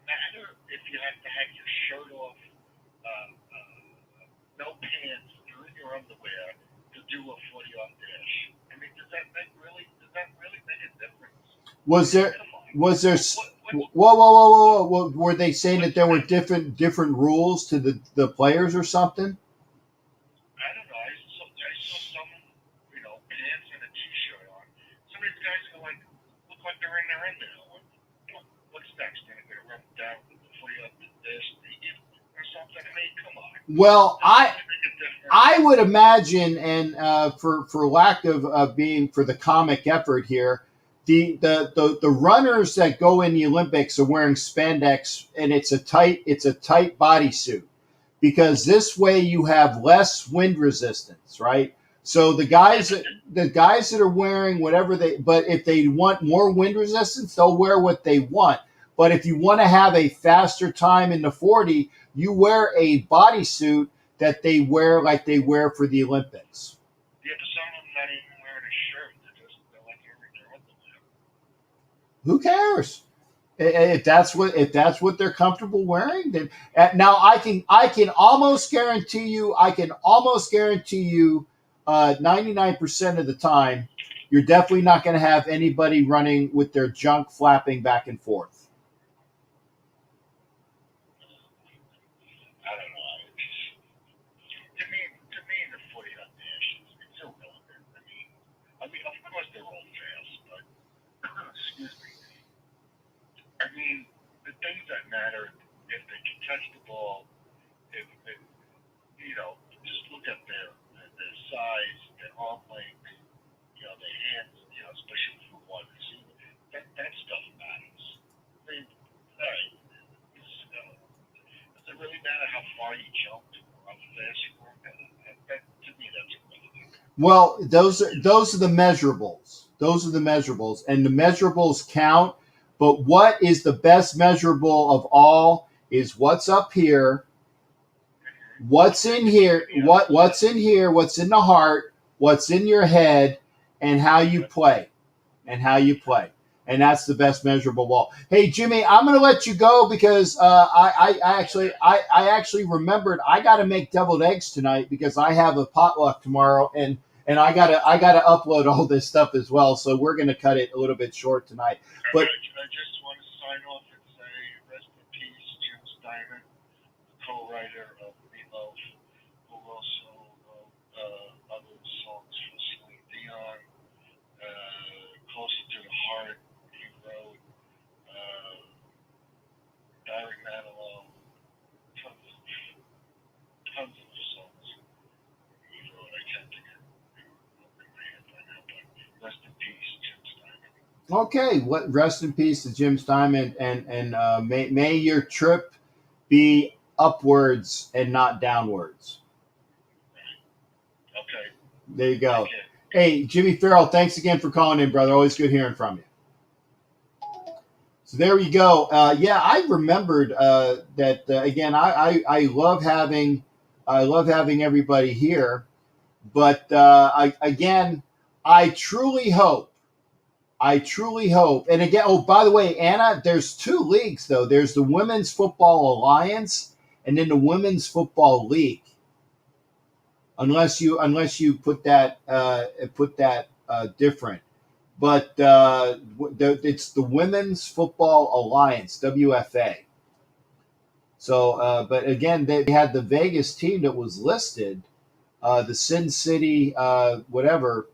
matter if you have to have your shirt off, no pants, you're in your underwear to do a 40-yard dash? I mean, does that really make a difference? Was there? Come on. Was there? What, Whoa! Were they saying that there were different rules to the players or something? I don't know. I saw someone, pants and a t-shirt on. Some of these guys are look like they're in their underwear. What's next? They're going to run down before you have this or something? I mean, come on. Well, Does it make a difference? I would imagine, and for lack of being for the comic effort here, the runners that go in the Olympics are wearing spandex, and it's a tight bodysuit, because this way you have less wind resistance, right? So the guys that are wearing whatever but if they want more wind resistance, they'll wear what they want. But if you want to have a faster time in the 40, you wear a bodysuit that they wear like they wear for the Olympics. Yeah, but some of them not even wearing a shirt. They're like wearing their underwear. Who cares? If that's what they're comfortable wearing, then now I can almost guarantee you 99% of the time you're definitely not going to have anybody running with their junk flapping back and forth. I don't know. To me, the 40-yard dash it's irrelevant. I mean, of course they're all fast, but excuse me. I mean, the things that matter, if they can touch the ball, if just look at their size, their arm length, their hands, especially for one receiver. That stuff matters. I mean, all right. Does it really matter how far you jumped or how fast you were? To me, that's irrelevant. Well, those are the measurables. Those are the measurables, and the measurables count. But what is the best measurable of all is what's up here, what's in here, what's in here, what's in the heart, what's in your head, and how you play. And that's the best measurable of all. Hey, Jimmy, I'm going to let you go because I actually remembered I got to make deviled eggs tonight because I have a potluck tomorrow, and I gotta upload all this stuff as well. So we're going to cut it a little bit short tonight. But I just want to sign off and say rest in peace, Jim Steinman, co-writer of Meatloaf, who also wrote other songs for Celine Dion. Closer to the Heart, he wrote Barry Manilow, tons of songs he wrote. I can't think of them in my head right now, but rest in peace, Jim Steinman. okay, rest in peace to Jim Steinman, and may your trip be upwards and not downwards. Okay. There you go. Okay. Hey, Jimmy Farrell, thanks again for calling in, brother. Always good hearing from you. So there you go. Yeah, I remembered that again. I love having everybody here, but I truly hope. And again, oh, by the way, Anna, there's two leagues though. There's the Women's Football Alliance and then the Women's Football League. Unless you put that different, but it's the Women's Football Alliance, WFA. So, but again, they had the Vegas team that was listed, the Sin City, whatever.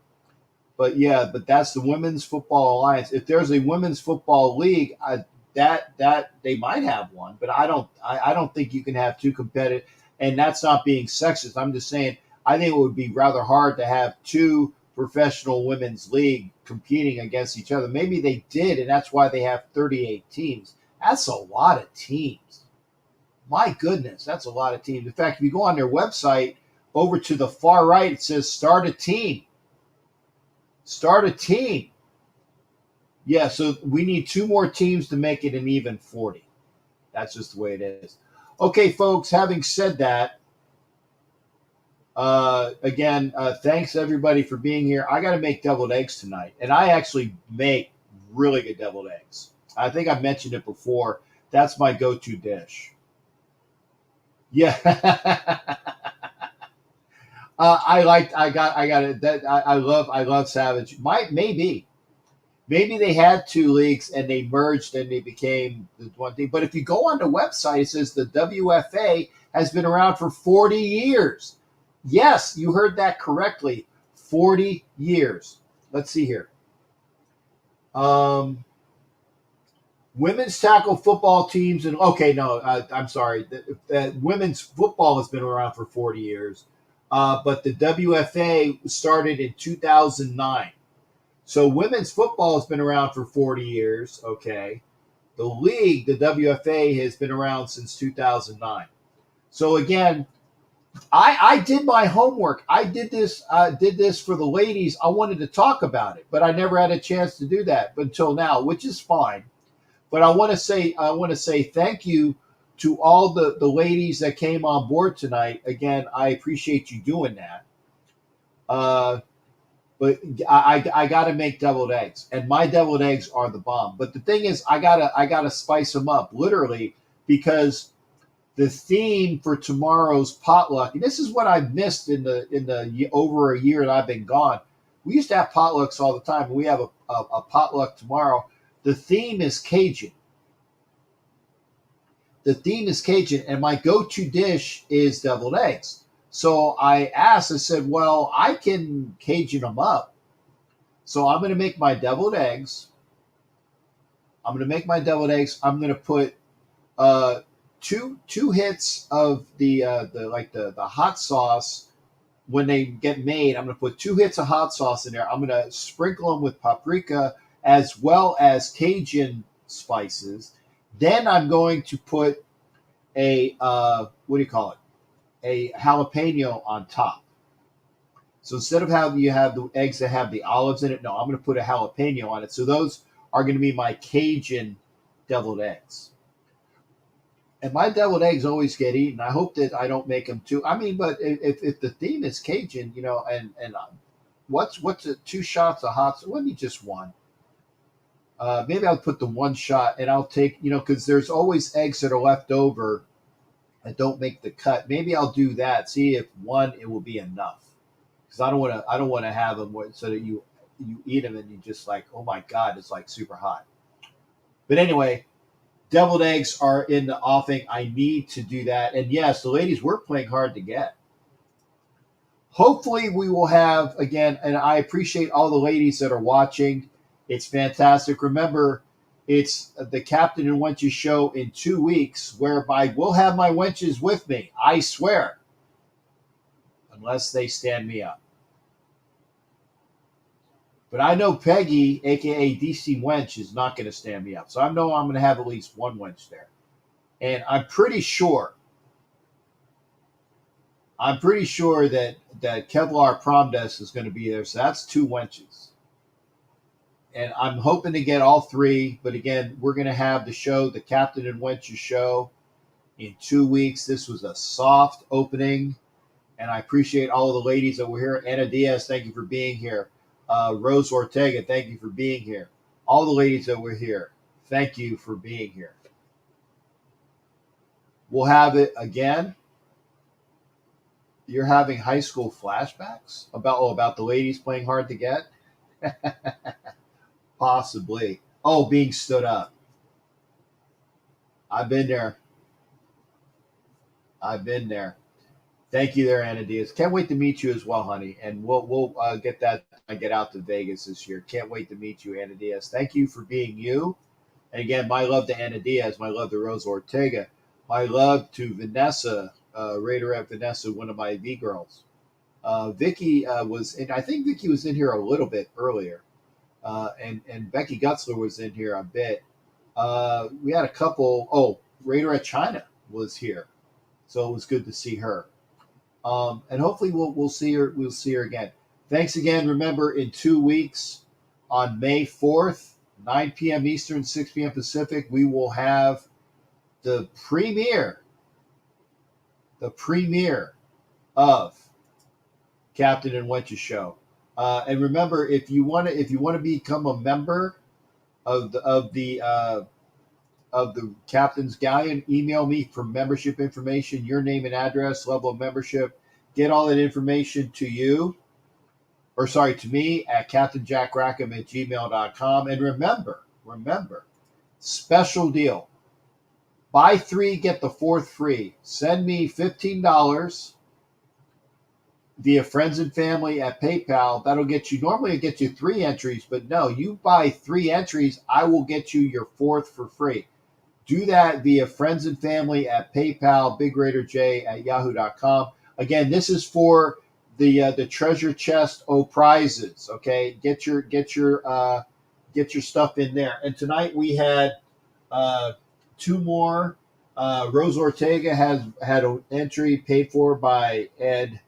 But yeah, but that's the Women's Football Alliance. If there's a Women's Football League, that they might have one, but I don't think you can have two competitive. And that's not being sexist. I'm just saying. I think it would be rather hard to have two professional women's league competing against each other. Maybe they did, and that's why they have 38 teams. That's a lot of teams. My goodness, that's a lot of teams. In fact, if you go on their website, over to the far right, it says start a team. Start a team. Yeah, so we need 2 more teams to make it an even 40. That's just the way it is. Okay, folks, having said that, again, thanks everybody for being here. I got to make deviled eggs tonight, and I actually make really good deviled eggs. I think I've mentioned it before. That's my go-to dish. Yeah. I got it. I love Savage. Maybe they had 2 leagues and they merged and they became the one thing. But if you go on the website, it says the WFA has been around for 40 years. Yes, you heard that correctly. 40 years. Let's see here. Women's tackle football teams and I'm sorry. Women's football has been around for 40 years, but the WFA started in 2009. So women's football has been around for 40 years. Okay, the league, the WFA, has been around since 2009. So again, I did my homework. I did this for the ladies. I wanted to talk about it, but I never had a chance to do that until now, which is fine. But I want to say thank you to all the ladies that came on board tonight. Again, I appreciate you doing that. But I got to make deviled eggs, and my deviled eggs are the bomb. But the thing is, I gotta spice them up literally, because the theme for tomorrow's potluck, and this is what I've missed in the over a year that I've been gone. We used to have potlucks all the time. We have a potluck tomorrow. The theme is Cajun. The theme is Cajun, and my go-to dish is deviled eggs. So I said, well, I can Cajun them up. So I'm going to make my deviled eggs. I'm going to put two hits of the hot sauce. When they get made, I'm going to put 2 hits of hot sauce in there. I'm going to sprinkle them with paprika as well as Cajun spices. Then I'm going to put a a jalapeno on top. So instead of having you have the eggs that have the olives in it, no, I'm going to put a jalapeno on it. So those are going to be my Cajun deviled eggs. And my deviled eggs always get eaten. I hope that I don't make them too. I mean, but if the theme is Cajun, and what's it? 2 shots of hot sauce? Maybe just 1. Maybe I'll put the 1 shot, and I'll take, because there's always eggs that are left over that don't make the cut. Maybe I'll do that. See if 1 it will be enough, because I don't want to have them so that you eat them and you just like, oh my God, it's like super hot. But anyway, deviled eggs are in the offing. I need to do that. And yes, the ladies were playing hard to get. Hopefully we will have, again, and I appreciate all the ladies that are watching. It's fantastic. Remember, it's the Captain and Wenches show in 2 weeks, whereby we'll have my wenches with me. I swear. Unless they stand me up. But I know Peggy, a.k.a. DC Wench, is not going to stand me up. So I know I'm going to have at least 1 wench there. And I'm pretty sure that Kevlar Promdes is going to be there. So that's 2 wenches. And I'm hoping to get all 3. But again, we're going to have the show, the Captain and Wenches show, in 2 weeks. This was a soft opening. And I appreciate all of the ladies that were here. Ana Diaz, thank you for being here. Rose Ortega, thank you for being here. All the ladies that were here, thank you for being here. We'll have it again. You're having high school flashbacks about the ladies playing hard to get? Possibly. Oh, being stood up. I've been there. Thank you there, Ana Diaz. Can't wait to meet you as well, honey. And we'll get out to Vegas this year. Can't wait to meet you, Ana Diaz. Thank you for being you. And again, my love to Ana Diaz. My love to Rose Ortega. My love to Vanessa, Raiderette Vanessa, one of my V girls. Vicky was in. I think Vicky was in here a little bit earlier. And Becky Gutzler was in here a bit. We had a couple. Oh, Raiderette China. was here, so it was good to see her. And hopefully we'll see her. We'll see her again. Thanks again. Remember, in 2 weeks, on May 4th, 9 p.m. Eastern, 6 p.m. Pacific, we will have the premiere of Captain and Wenches show. And remember, if you want to become a member of the Captain's Galleon, email me for membership information, your name and address, level of membership. Get all that information to me at captainjackrackham@gmail.com. And remember, special deal. Buy 3, get the 4th free. Send me $15 via friends and family at PayPal. Normally it gets you 3 entries, but no, you buy 3 entries, I will get you your 4th for free. Do that via friends and family at PayPal, BigRaiderJ@yahoo.com. Again, this is for the treasure chest prizes. Okay, get your stuff in there. And tonight we had 2 more. Rose Ortega has had an entry paid for by Ed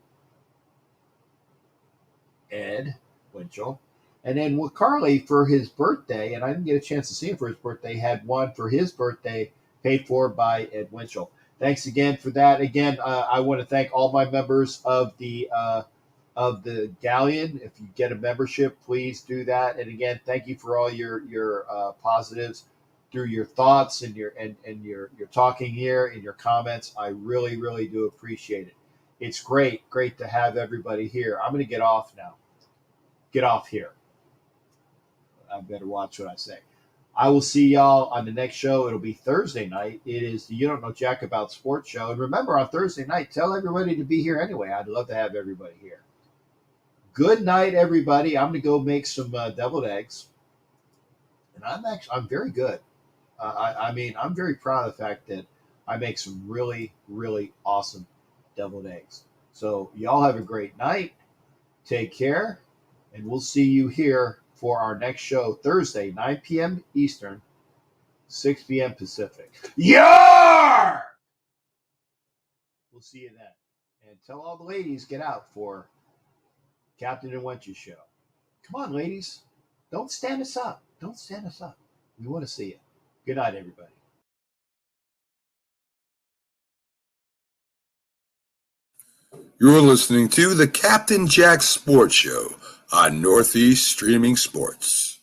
Winchell. And then with Carly for his birthday, and I didn't get a chance to see him for his birthday, had one for his birthday paid for by Ed Winchell. Thanks again for that. Again, I want to thank all my members of the Galleon. If you get a membership, please do that. And again, thank you for all your positives through your thoughts and your talking here and your comments. I really, really do appreciate it. It's great to have everybody here. I'm going to get off now. Get off here. I better watch what I say. I will see y'all on the next show. It'll be Thursday night. It is the You Don't Know Jack About Sports show. And remember, on Thursday night, tell everybody to be here anyway. I'd love to have everybody here. Good night, everybody. I'm going to go make some deviled eggs. And I'm very good. I'm very proud of the fact that I make some really, really awesome deviled eggs. So y'all have a great night. Take care. And we'll see you here for our next show Thursday, 9 p.m. Eastern, 6 p.m. Pacific. Yar! We'll see you then. And tell all the ladies, get out for Captain and Wenches show. Come on, ladies. Don't stand us up. We want to see you. Good night, everybody. You're listening to the Captain Jack Sports Show on Northeast Streaming Sports.